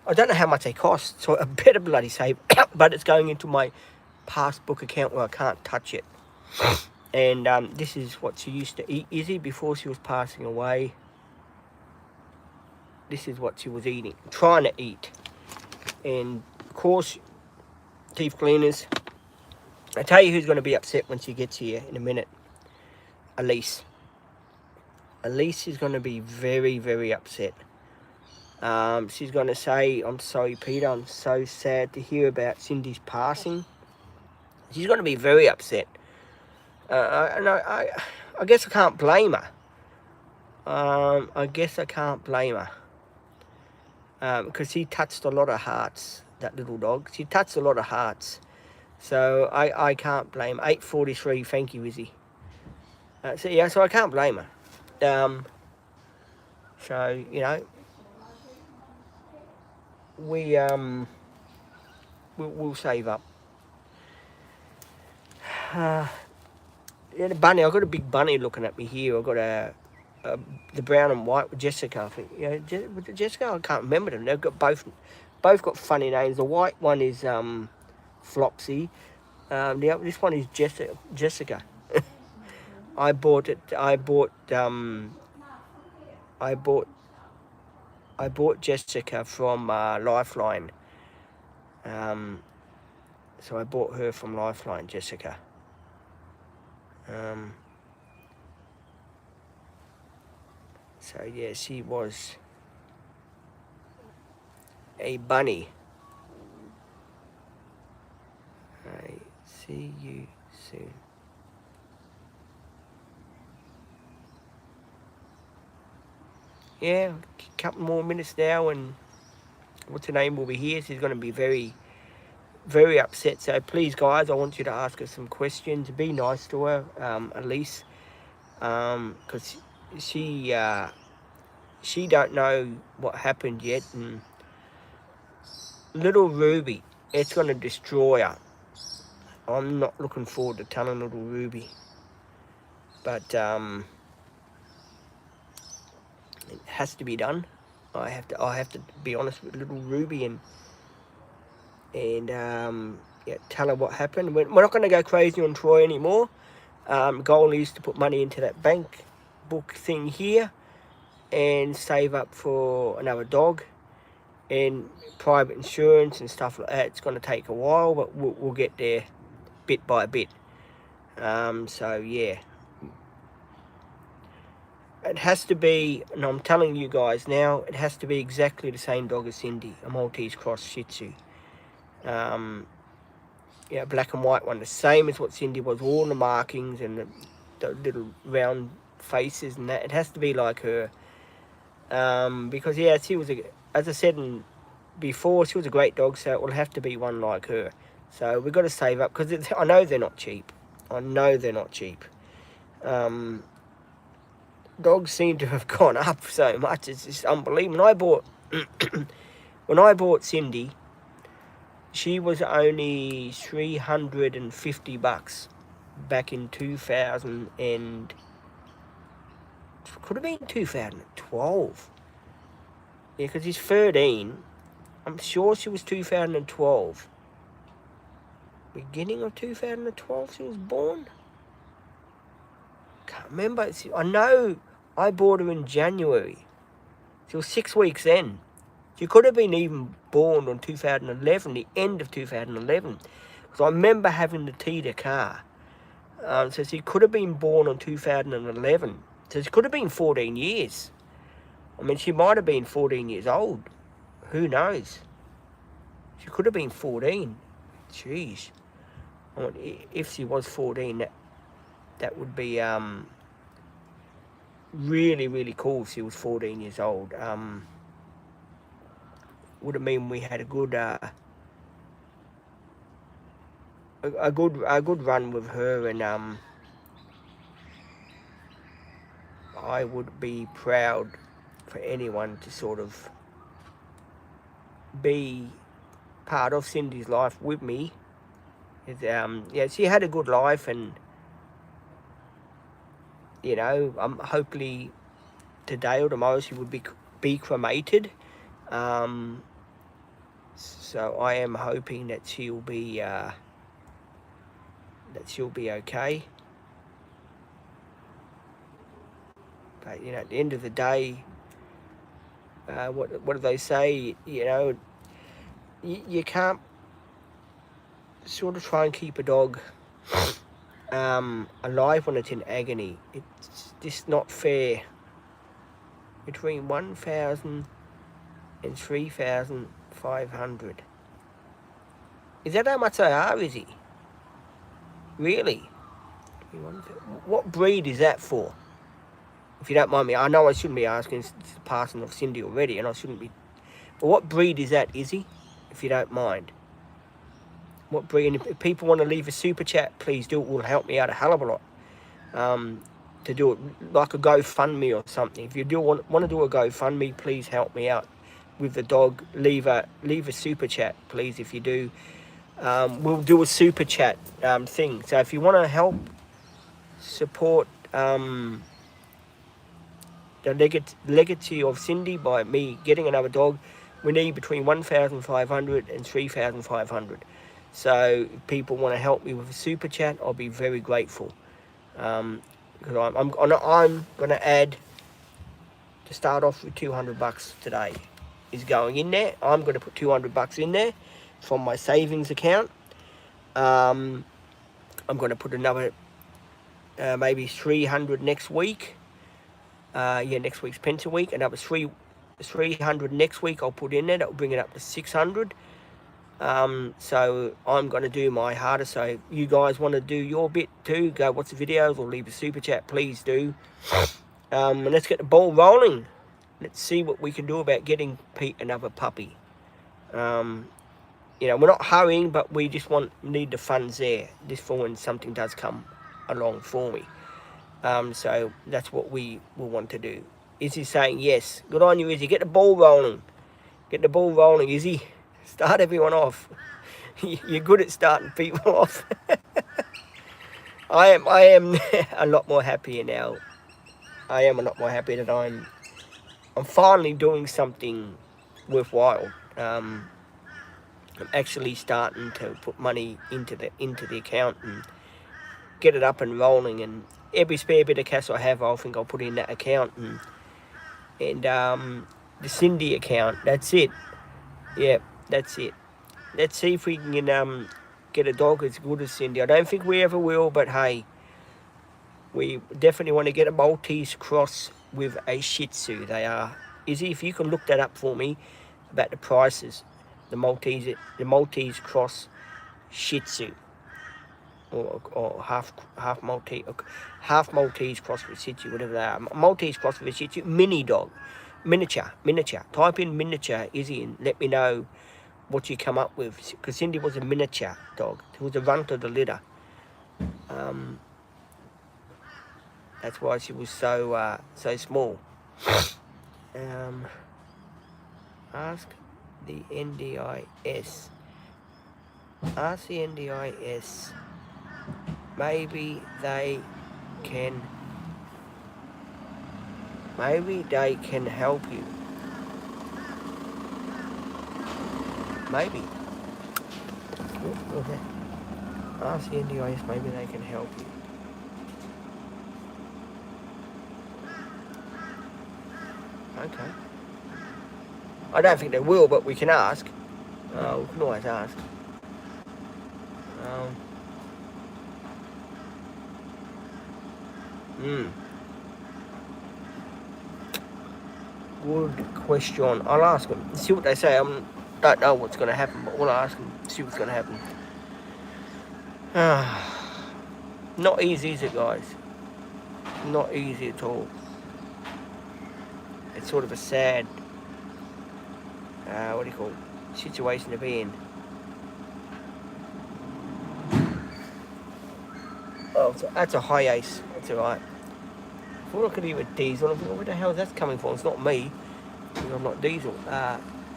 I don't know how much they cost, so I better bloody save. But it's going into my passbook account where I can't touch it. And this is what she used to eat, Izzy, before she was passing away. This is what she was eating, trying to eat. And of course, teeth cleaners. I tell you who's going to be upset when she gets here in a minute. Elise. Elise is going to be very, very upset. She's going to say, I'm sorry, Peter, I'm so sad to hear about Cindy's passing. She's going to be very upset. I guess I can't blame her. I guess I can't blame her. Because she touched a lot of hearts, that little dog. She touched a lot of hearts. So I can't blame her. 8:43, thank you, Izzy. So I can't blame her. So, you know, we'll save up. Yeah, the bunny. I've got a big bunny looking at me here. I've got the brown and white with Jessica. I think, with Jessica, I can't remember them. They've got both got funny names. The white one is Flopsy. This one is Jessica. I bought Jessica from Lifeline. So I bought her from Lifeline, Jessica. So yeah, she was a bunny. I see you soon. Yeah, a couple more minutes now and what's her name will be here. She's going to be very, very upset. So please, guys, I want you to ask her some questions. Be nice to her, Elise, because she don't know what happened yet. And little Ruby, it's going to destroy her. I'm not looking forward to telling little Ruby, but it has to be done. I have to be honest with little Ruby and yeah, tell her what happened. We're not going to go crazy on Troy anymore. Goal is to put money into that bank book thing here and save up for another dog and private insurance and stuff like that. It's going to take a while, but we'll get there bit by bit. So yeah, it has to be, and I'm telling you guys now, it has to be exactly the same dog as Cindy, a Maltese cross Shih Tzu. Yeah, black and white one, the same as what Cindy was, all the markings and the little round faces and that. It has to be like her. Because yeah, she was, as I said before, she was a great dog, so it will have to be one like her. So we've got to save up, because I know they're not cheap. I know they're not cheap. Dogs seem to have gone up so much, it's just unbelievable. When I bought Cindy, she was only $350 back in 2000 and could have been 2012. Yeah, because he's 13. I'm sure she was 2012. Beginning of 2012 she was born. Can't remember. I know I bought her in January. She was 6 weeks then. She could have been even born on 2011, the end of 2011. Because I remember having to tea the car. So she could have been born on 2011. So she could have been 14 years. I mean, she might have been 14 years old. Who knows? She could have been 14. Jeez. I mean, if she was 14, that would be really, really cool if she was 14 years old. Would have mean we had a good a good run with her, and I would be proud for anyone to sort of be part of Cindy's life with me. Yeah, she had a good life, and you know, hopefully today or tomorrow she would be cremated. So I am hoping that she'll be okay. But you know, at the end of the day, what do they say? You know, you can't sort of try and keep a dog alive when it's in agony. It's just not fair. Between 1,000 and 3,500. Is that how much they are, is he? Really? What breed is that for? If you don't mind me, I know I shouldn't be asking, it's the passing of Cindy already, and I shouldn't be. But what breed is that, Izzy? If you don't mind. What breed? And if people want to leave a super chat, please do. It will help me out a hell of a lot. To do it like a GoFundMe or something. If you do want to do a GoFundMe, please help me out with the dog. Leave a super chat, please. If you do, we'll do a super chat thing. So if you want to help support the legacy of Cindy by me getting another dog, we need between 1,500 and 3,500. So if people want to help me with a super chat, I'll be very grateful. Because I'm going to add, to start off with, $200 today is going in there. I'm going to put $200 in there from my savings account. I'm going to put another maybe 300 next week. Next week's Pension Week. Another 300 next week I'll put in there. That'll bring it up to 600. So I'm going to do my hardest. So if you guys want to do your bit too, go watch the videos or leave a super chat, please do. And let's get the ball rolling. Let's see what we can do about getting Pete another puppy. You know, we're not hurrying, but we just need the funds there, just for when something does come along for me. So that's what we will want to do. Izzy saying yes. Good on you, Izzy. Get the ball rolling. Get the ball rolling, Izzy. Start everyone off. You're good at starting people off. I am a lot more happier now. I am a lot more happy that I'm finally doing something worthwhile. I'm actually starting to put money into the account and get it up and rolling, and every spare bit of cash I have, I think I'll put in that account, and the Cindy account. That's it. Yeah, that's it. Let's see if we can get a dog as good as Cindy. I don't think we ever will, but hey, we definitely want to get a Maltese cross with a Shih Tzu. They are. Izzy, if you can look that up for me about the prices, the Maltese cross Shih Tzu, or half Maltese cross with Shih Tzu, whatever they are. Maltese cross with a Shih Tzu, miniature. Type in miniature, Izzy, and let me know what you come up with. Because Cindy was a miniature dog. It was a runt of the litter. That's why she was so small. Ask the NDIS. Ask the NDIS. Maybe they can help you. maybe. Okay. Ask the NDIS, maybe they can help you. Okay. I don't think they will, but we can ask. We can always ask. Good question. I'll ask them. See what they say. I don't know what's going to happen, but we'll ask them. See what's going to happen. Not easy, is it, guys? Not easy at all. It's sort of a sad, what do you call it, situation to be in. Oh, so that's a high ace. That's alright. I thought I could hear a diesel. I thought, where the hell is that coming from? It's not me. I'm not diesel.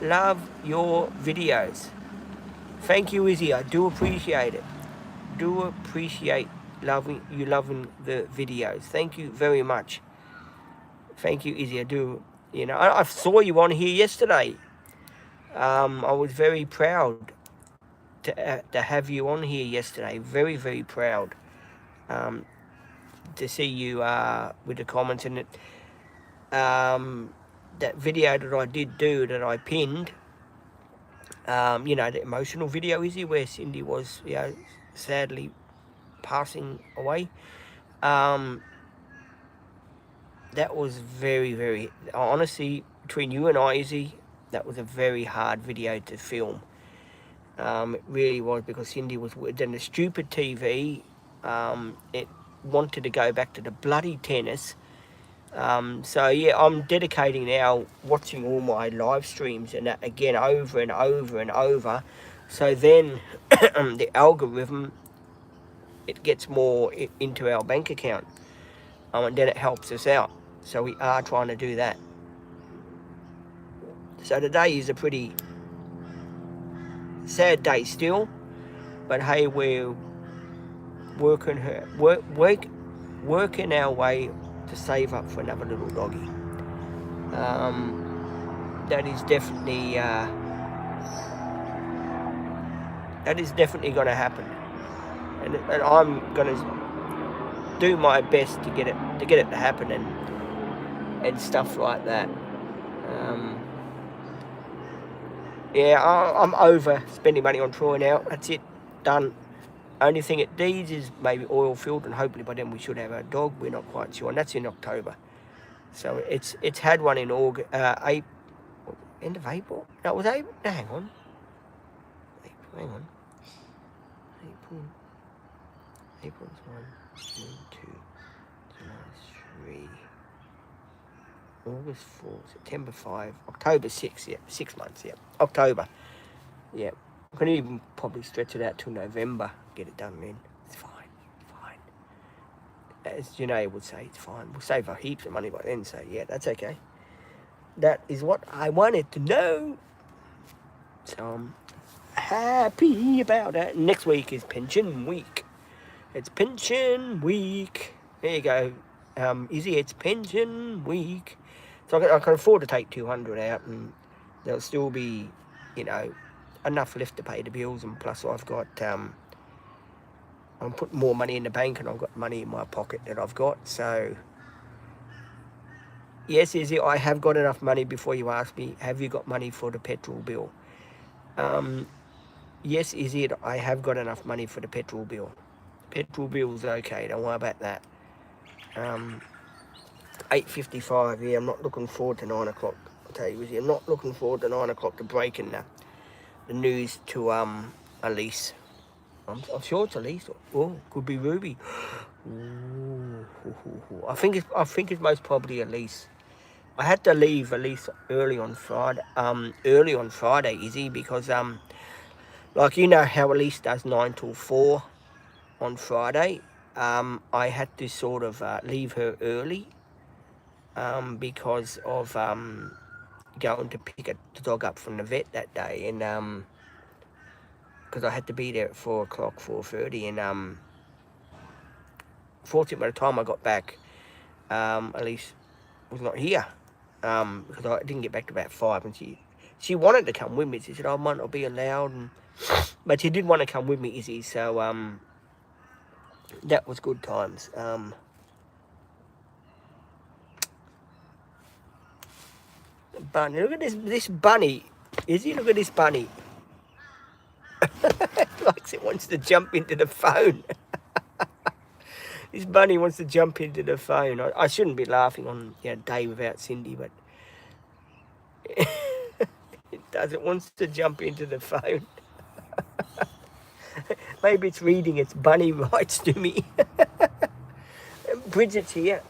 Love your videos. Thank you, Izzy. I do appreciate it. Do appreciate loving the videos. Thank you very much. Thank you, Izzy. I do. You know, I saw you on here yesterday. I was very proud to have you on here yesterday. Very, very proud to see you with the comments in it. That video that I did do, that I pinned, you know, the emotional video, Izzy, where Cindy was, you know, sadly passing away. That was very, very, honestly, between you and I, Izzy, that was a very hard video to film. It really was, because Cindy was in the stupid TV. It wanted to go back to the bloody tennis. So yeah, I'm dedicating now watching all my live streams and that again over and over and over. So then the algorithm, it gets more into our bank account, and then it helps us out. So we are trying to do that. So today is a pretty sad day still, but hey, we're working our way to save up for another little doggy. That is definitely going to happen, and I'm going to do my best to get it to happen and stuff like that. Yeah, I'm over spending money on Troy now. That's it, done. Only thing it needs is maybe oil filled, and hopefully by then we should have a dog. We're not quite sure, and that's in October. So it's had one in August, April, end of April. No, it was April. No, hang on. April. April's 1, June 2, July 3, August 4, September 5, October 6. Yeah, 6 months. Yeah, October. Yeah, I can even probably stretch it out till November. Get it done then. It's fine. As Janae would say, it's fine. We'll save a heaps of money by then, so yeah, that's okay. That is what I wanted to know. So I'm happy about that. Next week is pension week. It's pension week. There you go. Izzy, it's pension week. So I can afford to take 200 out, and there'll still be, you know, enough left to pay the bills, and plus I've got I'm putting more money in the bank, and I've got money in my pocket that I've got. So yes, Izzy, I have got enough money. Before you ask me, have you got money for the petrol bill? Yes, Izzy, I have got enough money for the petrol bill. Petrol bill's okay, don't worry about that. 8:55, yeah, I'm not looking forward to 9 o'clock. I'll tell you, Izzy, I'm not looking forward to 9 o'clock to breaking the news to Elise. I'm sure it's Elise. Oh, could be Ruby. Ooh. I think it's most probably Elise. I had to leave Elise early on Friday, Izzy, because like, you know how Elise does 9 till 4 on Friday. I had to sort of leave her early because of going to pick the dog up from the vet that day, and because I had to be there at 4 o'clock, 4:30, and fortunately by the time I got back, Elise was not here, because I didn't get back to about 5, and She wanted to come with me. She said, I might not be allowed. But she did want to come with me, Izzy. So that was good times. Bunny, look at this bunny. Izzy, look at this bunny. Like it wants to jump into the phone. This bunny wants to jump into the phone. I shouldn't be laughing on a day without Cindy, but it does. It wants to jump into the phone. Maybe it's reading its bunny rights to me. Bridget's here.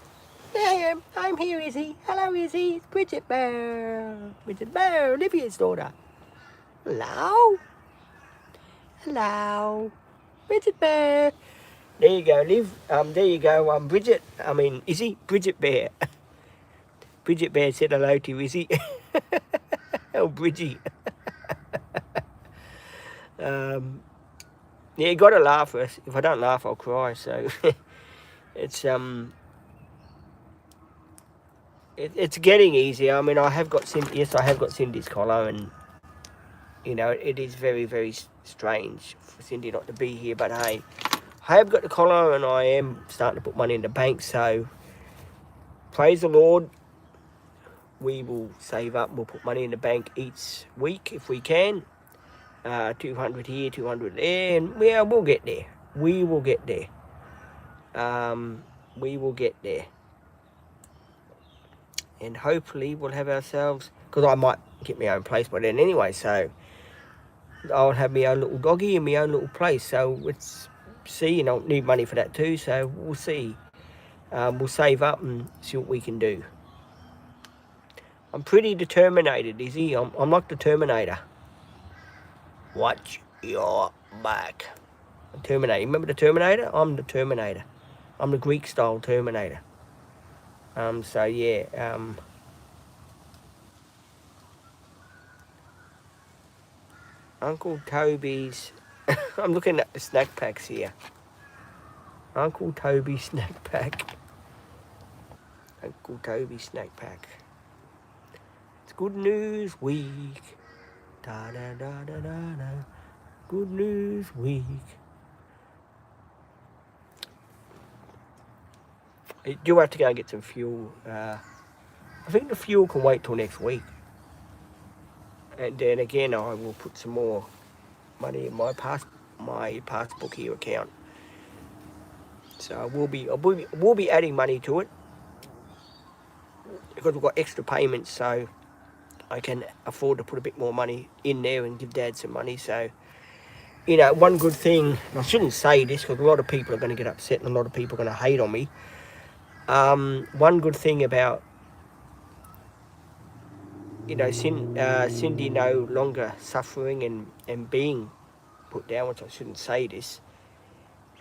There I am. I'm here, Izzy. Hello, Izzy. It's Bridget Bear. Bridget Bear, Olivia's daughter. Hello. Hello. Bridget Bear. There you go, Liv. There you go, Bridget. Izzy. Bridget Bear. Bridget Bear said hello to you, Izzy. Oh, Bridgie. Yeah, you got to laugh first. If I don't laugh, I'll cry. So it's it's getting easier. I mean, I have got Cindy's collar, and you know, it is very, very strange for Cindy not to be here. But hey, I have got the collar, and I am starting to put money in the bank. So praise the Lord. We will save up. We'll put money in the bank each week if we can. 200 here, 200 there, and we'll get there. We will get there. We will get there. And hopefully we'll have ourselves, because I might get my own place by then anyway, so I'll have my own little doggy and my own little place. So let's see, and I'll need money for that too, so we'll see. We'll save up and see what we can do. I'm pretty determined, Izzy. I'm like the Terminator. Watch your back. Terminator. Remember the Terminator? I'm the Terminator. I'm the Greek style Terminator. So yeah. Uncle Toby's. I'm looking at the snack packs here. Uncle Toby's snack pack. Uncle Toby's snack pack. It's Good News Week. Da da da da da da. Good News Week. I do have to go and get some fuel. I think the fuel can wait till next week. And then again, I will put some more money in my passbook here account. So we'll be adding money to it because we've got extra payments. So I can afford to put a bit more money in there and give Dad some money. So, you know, one good thing, I shouldn't say this because a lot of people are going to get upset and a lot of people are going to hate on me. One good thing about, you know, Cindy no longer suffering and being put down, which I shouldn't say this,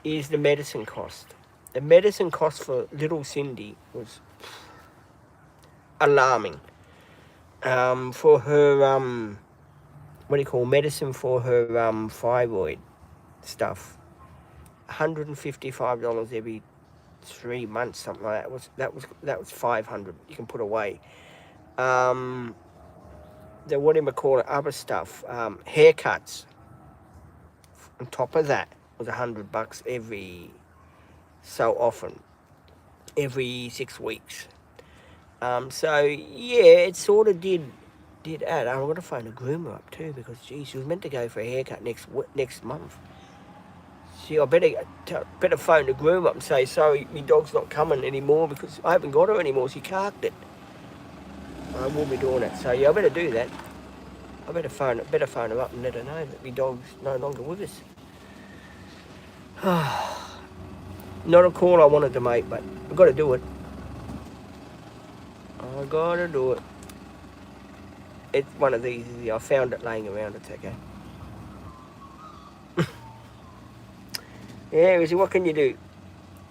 is the medicine cost. The medicine cost for little Cindy was alarming. For her, medicine for her thyroid stuff, $155 every 3 months, something like that. That was $500 you can put away. The other stuff, haircuts on top of that was $100 every so often, every 6 weeks. So yeah, it sort of did add. I'm going to phone a groomer up too because geez, she was meant to go for a haircut next month. See, I better phone the groomer up and say, sorry, my dog's not coming anymore because I haven't got her anymore. She carked it. I will be doing it. So yeah, I better do that. I better phone her up and let her know that my dog's no longer with us. Not a call I wanted to make, but I've got to do it. I gotta do it. It's one of these. I found it laying around. It's okay. Yeah, Izzy, what can you do?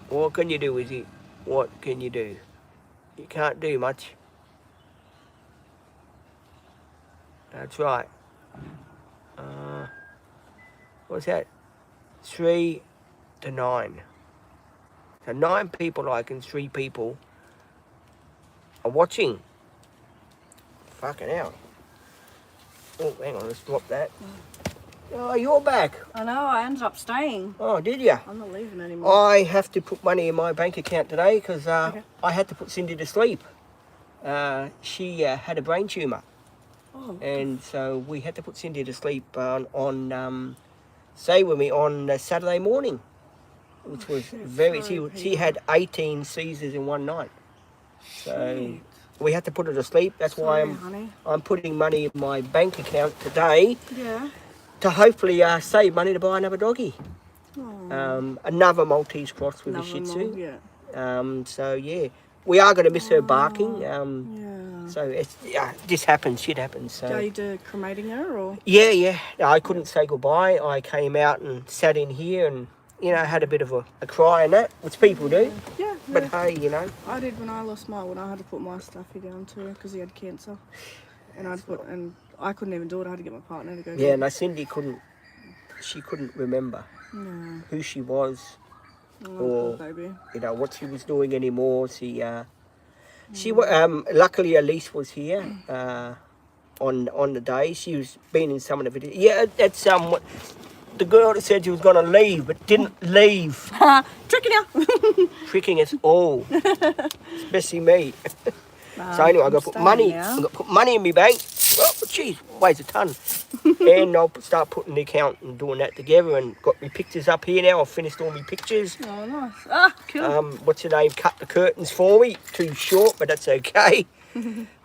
What can you do, Izzy? What can you do? You can't do much. That's right. What's that? 3 to 9. So 9 people like and 3 people are watching. Fucking hell. Oh, hang on, let's drop that. Oh, you're back. I know, I ended up staying. Oh, did you? I'm not leaving anymore. I have to put money in my bank account today because Okay. I had to put Cindy to sleep. She had a brain tumour. Oh, And so we had to put Cindy to sleep on stay with me on Saturday morning, which was shit, very. sorry, She Peter. had 18 seizures in one night, so shit. we had to put her to sleep. That's why Sorry, honey. I'm putting money in my bank account today Yeah. to hopefully save money to buy another doggy, Oh, another Maltese cross with a another Shih mole, Tzu. yeah. So yeah, we are going to miss her barking. Yeah. So it's this happens, shit happens. So. Are you cremating her or? Yeah. I couldn't say goodbye. I came out and sat in here and, had a bit of a cry and that, which people do. Yeah. But hey, I did when I had to put my stuffy down too because he had cancer, and I couldn't even do it. I had to get my partner to go. Yeah, no, Cindy couldn't remember No. who she was Oh, or, poor baby. what she was doing anymore. Luckily Elise was here on the day. She was been in some of the videos. Yeah, that's the girl that said she was going to leave but didn't leave. Tricking you. Tricking us all, especially me. So anyway, I've got to put money. I've got to put money in my bank. Oh, geez, weighs a ton. And I'll start putting the account and doing that together. And got my pictures up here now. I've finished all my pictures. Oh, nice. Ah, cool. What's her name? Cut the curtains for me. Too short, but that's okay.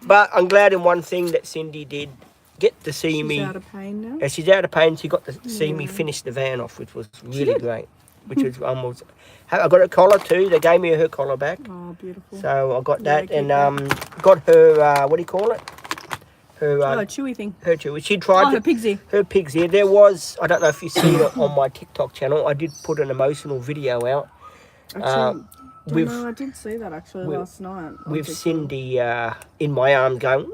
But I'm glad in one thing that Cindy did get to see me. She's out of pain now. She's out of pain. She got to see me finish the van off, which was really great. Which was I got a collar too. They gave me her collar back. Oh, beautiful. So I got that keep and that. got her what do you call it? Her chewy thing. her chewy. She tried her pig's ear. her pig's ear. There was, I don't know if you see it on my TikTok channel. I did put an emotional video out. Actually, I did see that actually last night. With Cindy in my arms going.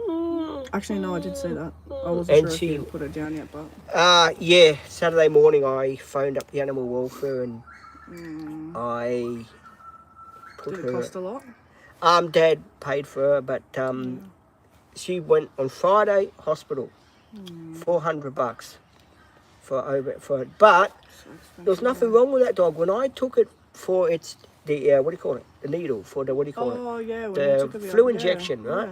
Actually, no, I did see that. I wasn't sure if you put it down yet, but. Yeah. Saturday morning, I phoned up the animal welfare and I put Did it cost a lot? Dad paid for her, but she went on Friday hospital, $400 for it. But there was nothing wrong with that dog. When I took it for the what do you call it? The needle for the what do you call it? Oh yeah, when the you took it flu injection, right?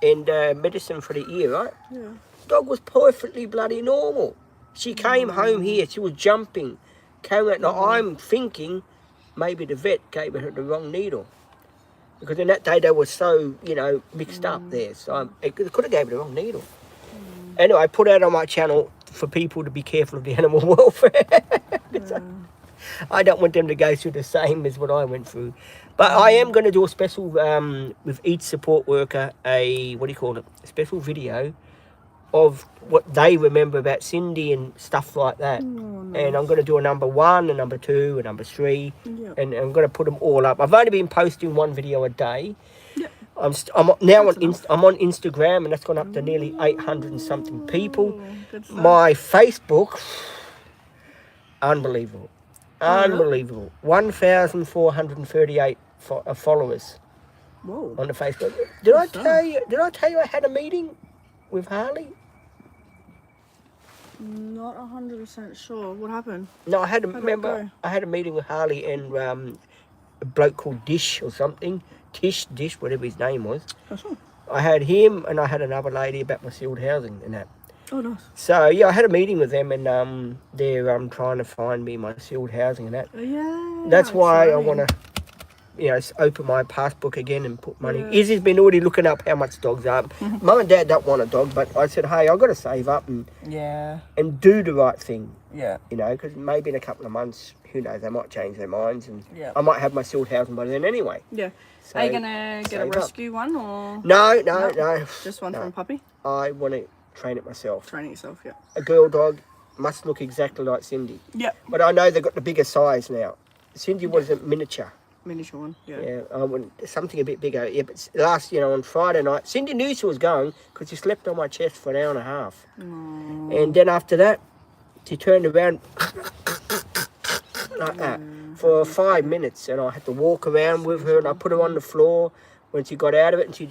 And medicine for the ear, right? Yeah. Dog was perfectly bloody normal. She came home here. She was jumping. Came out. Now I'm thinking maybe the vet gave her the wrong needle. Because in that day they were so, mixed up there. So it could have gave her the wrong needle. Anyway, I put out on my channel for people to be careful of the animal welfare. I don't want them to go through the same as what I went through. But I am going to do a special, with each support worker, a special video of what they remember about Cindy and stuff like that. Nice. And I'm going to do a number 1, a number 2, a number 3. Yep. And I'm going to put them all up. I've only been posting one video a day. Yep. I'm on Instagram, and that's gone up to nearly 800 and something people. Good stuff. My Facebook, unbelievable. Unbelievable. 1,438 followers. Whoa. On the Facebook. Did I tell you I had a meeting with Harley? Not 100% sure. What happened? No, I had a meeting with Harley and a bloke called Dish or something. Dish, whatever his name was. Oh, sure. I had him and I had another lady about my sealed housing and that. Oh, nice. So yeah, I had a meeting with them and they're trying to find me my sealed housing and that. Yeah. That's why exciting. I want to open my passbook again and put money. Izzy's been already looking up how much dogs are. Mum and Dad don't want a dog, but I said, hey, I've got to save up and do the right thing. Yeah. Because maybe in a couple of months, who knows, they might change their minds and Yeah. I might have my sealed housing by then anyway. Yeah. So, are you going to get a rescue one or? No. Just one from a puppy? I want to train it myself. Train it yourself, yeah. A girl dog must look exactly like Cindy. Yeah. But I know they've got the bigger size now. Cindy was a miniature. Miniature one, yeah. Yeah, I want something a bit bigger. Yeah, but on Friday night, Cindy knew she was going because she slept on my chest for an hour and a half. Aww. And then after that, she turned around like that for 5 minutes, and I had to walk around with her, and I put her on the floor when she got out of it, and she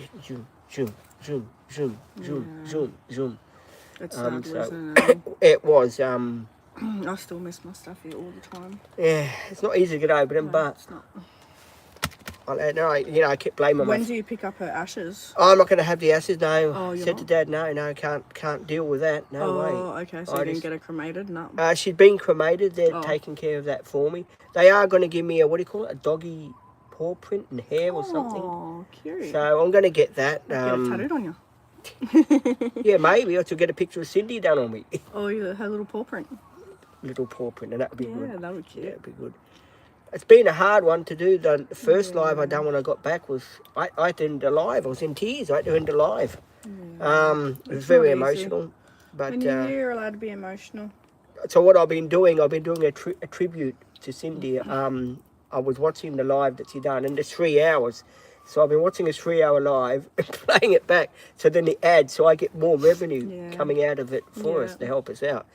zoom. It's sad So losing it. it was. I still miss my stuffy all the time. Yeah, it's not easy to get over them, No, but it's not. I kept blaming When myself. do you pick up her ashes? I'm not going to have the ashes. No, Oh, you're said not? to Dad, no, can't deal with that. No way. Oh, okay. So you didn't get her cremated? No. She'd been cremated. They're Oh. taking care of that for me. They are going to give me a doggy paw print and hair or something. Oh, cute. So I'm going to get that. Get it tattooed on you. Yeah, maybe. Or to get a picture of Cindy done on me. Oh, her little paw print. Little paw print, and that would be good. Yeah, that would be cute. Yeah, it'd be good. It's been a hard one to do. The first live I done when I got back was I had to end the live. I was in tears. I had to end the live. Yeah. It was It's very not easy. emotional. But When you're allowed to be emotional. so what I've been doing a tribute to Cindy. I was watching the live that she done, and it's 3 hours. So I've been watching a 3-hour live and playing it back. So then the ads, so I get more revenue coming out of it for us to help us out.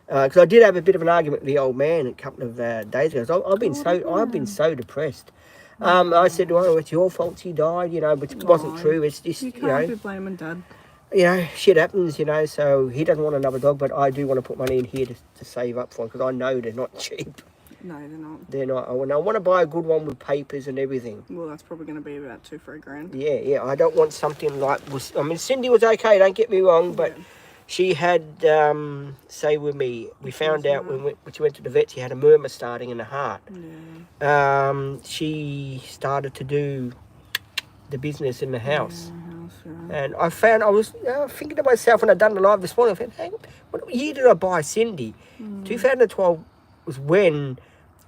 Because I did have a bit of an argument with the old man a couple of days ago. So I've been so depressed. I said, well, it's your fault she died, but it wasn't true. It's just, You can't be blaming Dad. Shit happens, so he doesn't want another dog, but I do want to put money in here to save up for him, because I know they're not cheap. No, they're not. They're not. I want to buy a good one with papers and everything. Well, that's probably going to be about $2 for $1,000. Yeah. I don't want something like... Cindy was okay, don't get me wrong, but... Yeah. She had, say with me, we found out when she went to the vet, she had a murmur starting in the heart. Yeah. She started to do the business in the house. Yeah. And I was thinking to myself when I done the live this morning, I thought, hey, what year did I buy Cindy? 2012 was when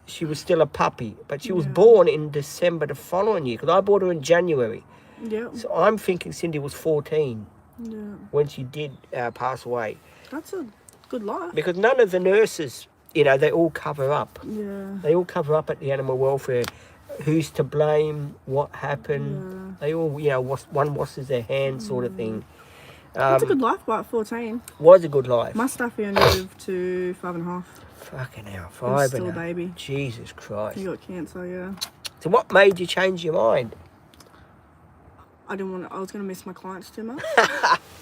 she was still a puppy, but she was born in December the following year, because I bought her in January. Yeah. So I'm thinking Cindy was 14. Yeah. When she did pass away. That's a good life. Because none of the nurses, they all cover up. Yeah. They all cover up at the animal welfare. Who's to blame? What happened? Yeah. They all, one washes their hands sort of thing. That's a good life, but 14. Was a good life. My stuffy only lived to 5.5. Fucking hell, He was 5 still and a baby. Jesus Christ. He got cancer, yeah. So what made you change your mind? I was going to miss my clients too much.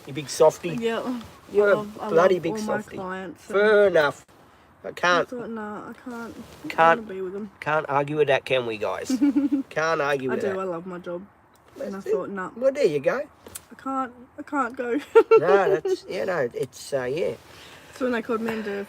You big softy. Yeah. You're I a bloody love big all softy. My clients. Fair enough. I I can't thought, no, I can't. Can't. I want to be with them. Can't argue with that, can we, guys? Can't argue I with do. that. I love my job. And I thought, no, Well, there you go. I can't go. No, that's it's yeah. So when they called me into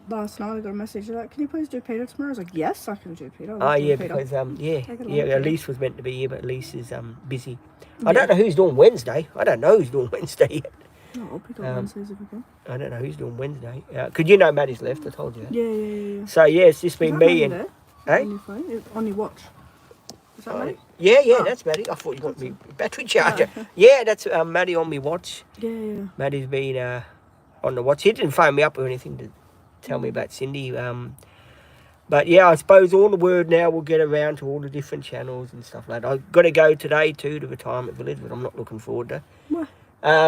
last night, I got a message. They're like, can you please do Peter tomorrow? I was like, yes, I can do Peter. Oh yeah, Peter. because can like Elise was meant to be here, but Elise is busy. I don't know who's doing Wednesday. I don't know who's doing Wednesday yet. No, I'll pick up Wednesdays if you can. I don't know who's doing Wednesday. Could Maddie's left? I told you that. Yeah. So yeah, it's just been Is that me Maddie and there? On your phone? On your watch? Is that Maddie? yeah, Oh. that's Maddie. I thought you wanted me battery charger. Yeah, that's Maddie on me watch. Yeah. Maddie's been on the watch. He didn't phone me up or anything to tell me about Cindy. But yeah, I suppose all the word now will get around to all the different channels and stuff like that. I've got to go today to the retirement village, but I'm not looking forward to. Why?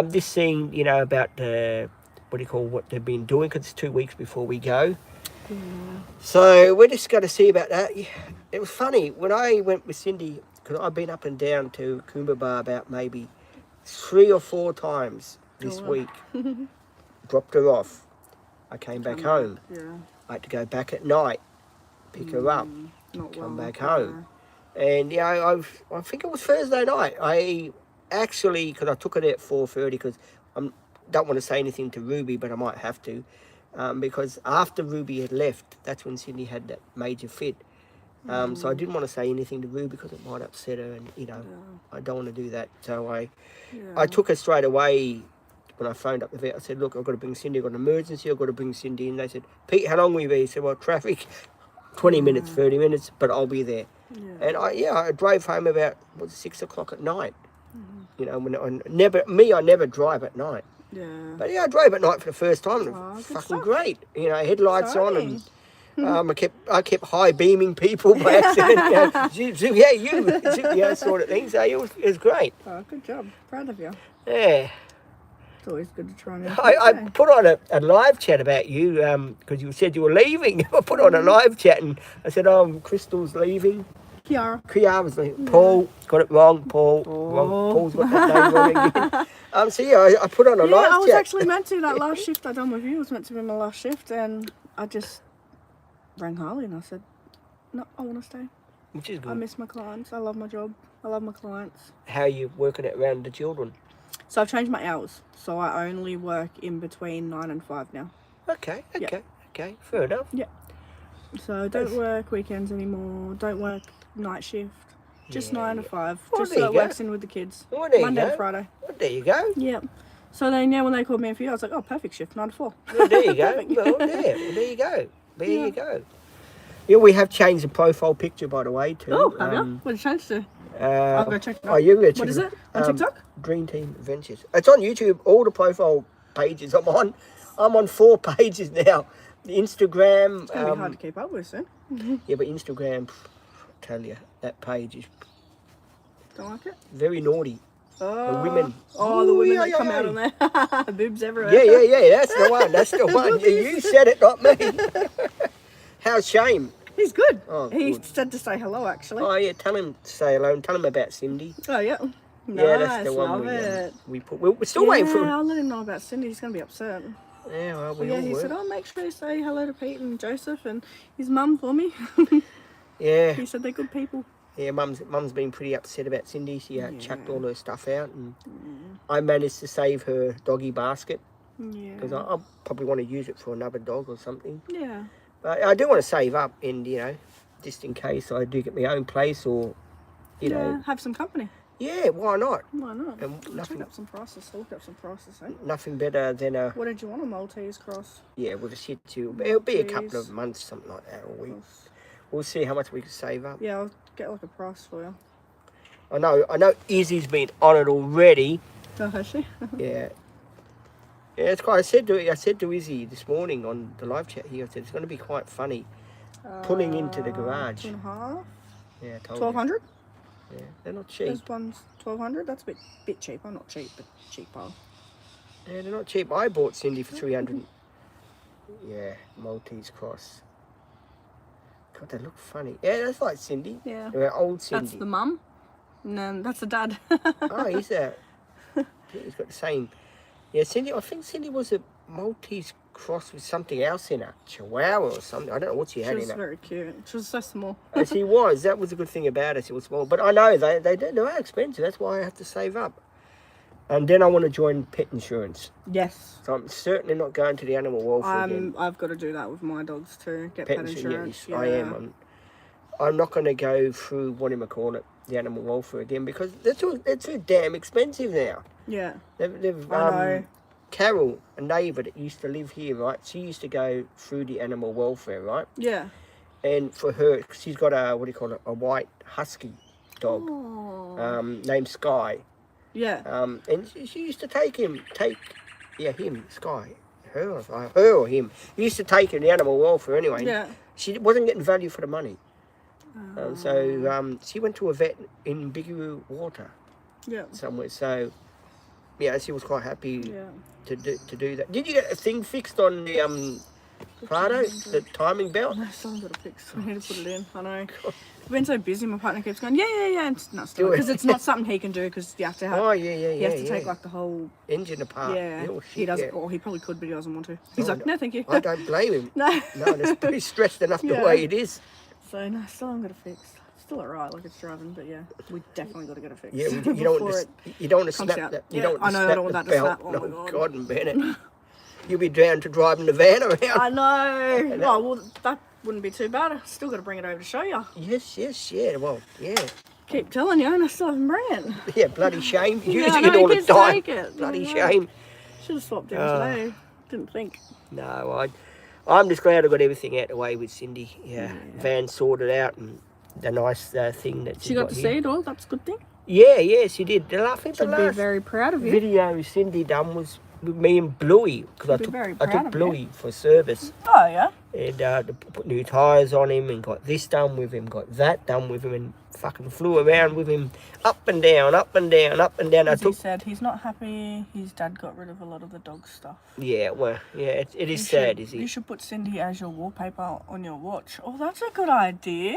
This thing, about what they've been doing, because it's 2 weeks before we go. Yeah. So we're just going to see about that. Yeah, it was funny when I went with Cindy, because I've been up and down to Coomba about maybe 3 or 4 times this week. Dropped her off. I came back home. Yeah. I had to go back at night, pick her up, come back home. And I think it was Thursday night. I actually, because I took her there at 4:30, because I don't want to say anything to Ruby, but I might have to, because after Ruby had left, that's when Cindy had that major fit. So I didn't want to say anything to Ruby because it might upset her, and I don't want to do that. So I took her straight away. When I phoned up the vet, I said, look, I've got to bring Cindy, I've got an emergency, I've got to bring Cindy in. They said, Pete, how long will you be? He said, well, traffic, 20 minutes, 30 minutes, but I'll be there. Yeah. And I drove home about 6 o'clock at night. When I never drive at night. Yeah. But I drove at night for the first time. It was fucking great. Headlights on, and I kept high beaming people by accident. You sort of thing. So it was great. Oh, good job. Proud of you. Yeah. It's always good to try and... I put on a live chat about you because you said you were leaving. I put on a live chat and I said, Crystal's leaving. Kiara's name. Paul got it wrong. Paul. Wrong. Paul's got that name wrong again. So yeah, I put on a live I was chat. actually meant to, that last shift I done with you was meant to be my last shift, and I just rang Harley and I said, no, I want to stay. Which is good. I miss my clients. I love my job. I love my clients. How are you working it around the children? So I've changed my hours. So I only work in between 9 and 5 now. Okay. Fair enough. Yeah. So don't work weekends anymore. Don't work night shift. Just 9 to 5. Well, just so it works in with the kids. Well, there Monday you go. to Friday. Well, there you go. Yeah. So then when they called me in for you, I was like, oh, perfect shift, 9 to 4. Well, there you go. Well, there you go. There you go. Yeah, we have changed the profile picture, by the way, too. Oh, have you? What did you change to? I'll go check it out. Oh, you're going to check What is it? On TikTok? Dream Team Adventures. It's on YouTube. All the profile pages I'm on. I'm on 4 pages now. The Instagram. It's going to be hard to keep up with soon. Yeah, but Instagram, I tell you, that page is Don't like it? very naughty. Oh, The women. the women that come out on there. Boobs everywhere. Yeah. That's the one. That's the one. You said it, not me. How's Shane? He's good. Oh, he good. said to say hello, actually. Oh, yeah, tell him to say hello and tell him about Cindy. Oh, yeah. Yeah, Nice, that's the one love it. we put. We're still waiting for. I'll let him know about Cindy. He's going to be upset. Yeah, well, But yeah, he said, oh, make sure you say hello to Pete and Joseph and his mum for me. Yeah. He said they're good people. Yeah, Mum's been pretty upset about Cindy. She chucked all her stuff out, and I managed to save her doggy basket Yeah. because I probably want to use it for another dog or something. Yeah. But I do want to save up, and just in case I do get my own place or, you know. Have some company. Yeah, why not? Why not? And Check up some prices. Look up some prices, eh? Nothing better than a What did you want, a Maltese cross? with a Shih Tzu. It'll be a couple Maltese. of months, something like that, or weeks. We'll see how much we can save up. Yeah, I'll get like a price for you. I know Izzy's been on it already. Oh, has she? Yeah. Yeah, it's quite. I said to Izzy this morning on the live chat here, I said it's going to be quite funny pulling into the garage. 2.5. Yeah, I told 1,200. you. Yeah, they're not cheap. This one's 1,200. That's a bit cheaper. Not cheap, but cheaper. Yeah, they're not cheap. I bought Cindy for 300. Yeah, Maltese cross. God, they look funny. Yeah, that's like Cindy. Yeah. They're old Cindy. That's the mum, and then that's the dad. Oh, he's there. He's got the same. Yeah, Cindy. I think Cindy was a Maltese cross with something else in her, Chihuahua or something. I don't know what she had She was in her. very cute. She was so small. She was. That was a good thing about her. She was small, but I know they are expensive. That's why I have to save up. And then I want to join pet insurance. Yes. So I'm certainly not going to the animal welfare again. I've got to do that with my dogs too. Get pet insurance. Yes, I am. I'm not going to go through the animal welfare again because they're too damn expensive now. Yeah. They've I know. Carol, a neighbour that used to live here, right? She used to go through the animal welfare, right? Yeah. And for her, she's got a a white husky dog, named Sky. Yeah. And she used to take him, Sky, her or him. He used to take him to the animal welfare anyway. Yeah. She wasn't getting value for the money. So she went to a vet in Biggeroo Water. Yeah. Somewhere. So yeah, she was quite happy Yeah. to do that. Did you get a thing fixed on the Prado, the timing belt? No, someone got a fix. I need to put it in. I know. I've been so busy. My partner keeps going, yeah. And it's not still Do it. because it's not something he can do because you have to have. Oh yeah. He has to take like the whole. Engine apart. Yeah. Oh, shit, He doesn't. yeah. Or he probably could, but he doesn't want to. He's Oh, like, no, thank you. I don't blame him. No. No, that's pretty stressed enough the Yeah. way it is. So no, still haven't got it fixed. Still alright, like it's driving, but yeah, we definitely got to get it fixed. Yeah, you don't want to comes snap out. that. You Yeah, don't want I to know, I snap don't want the that to belt. snap. Oh my No, God. God and Bennett. You'll be down to driving the van around. I know. Oh well, that wouldn't be too bad. I still got to bring it over to show you. Yes, yeah. Well, yeah. Keep telling you, and I still haven't bring it. Yeah, bloody shame. Yeah, Using I know, it all the kids time. take it. Bloody I know. shame. Should have swapped in today. Didn't think. No, I'm just glad I got everything out of the way with Cindy. Yeah. Van sorted out and the nice thing that She got to see it all. That's a good thing. Yeah, she did. I think the Should be last very proud of you. video Cindy done was with me and Bluey because Be very I proud took of Bluey for service. Oh yeah. And put new tyres on him and got this done with him, got that done with him, and fucking flew around with him up and down, up and down, up and down. As he said, he's not happy. His dad got rid of a lot of the dog stuff. Yeah, well, yeah, it is sad, is You it? should put Cindy as your wallpaper on your watch. Oh, that's a good idea.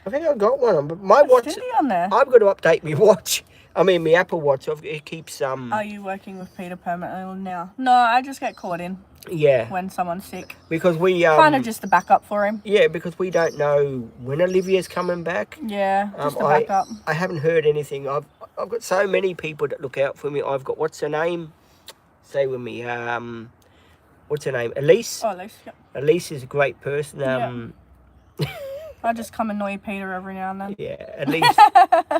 I think I've got one on, but my watch. Did he on there? I've got to update my watch. I mean, my Apple Watch. It keeps Are you working with Peter permanently now? No, I just get caught in Yeah, when someone's sick. because we Kind of just the backup for him. Yeah, because we don't know when Olivia's coming back. Yeah, just the backup. I haven't heard anything. I've got so many people that look out for me. I've got, what's her name? Say with me. What's her name? Elise. Oh, at least, yeah. Elise is a great person. I just come annoy Peter every now and then. Yeah,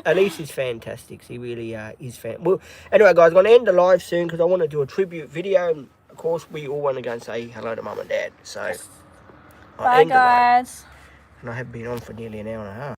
Elise is fantastic. She really is fan. Well, anyway, guys, I'm going to end the live soon because I want to do a tribute video. And of course, we all want to go and say hello to Mum and Dad. So, I'll Bye, end the live. guys. And I have been on for nearly an hour and a half.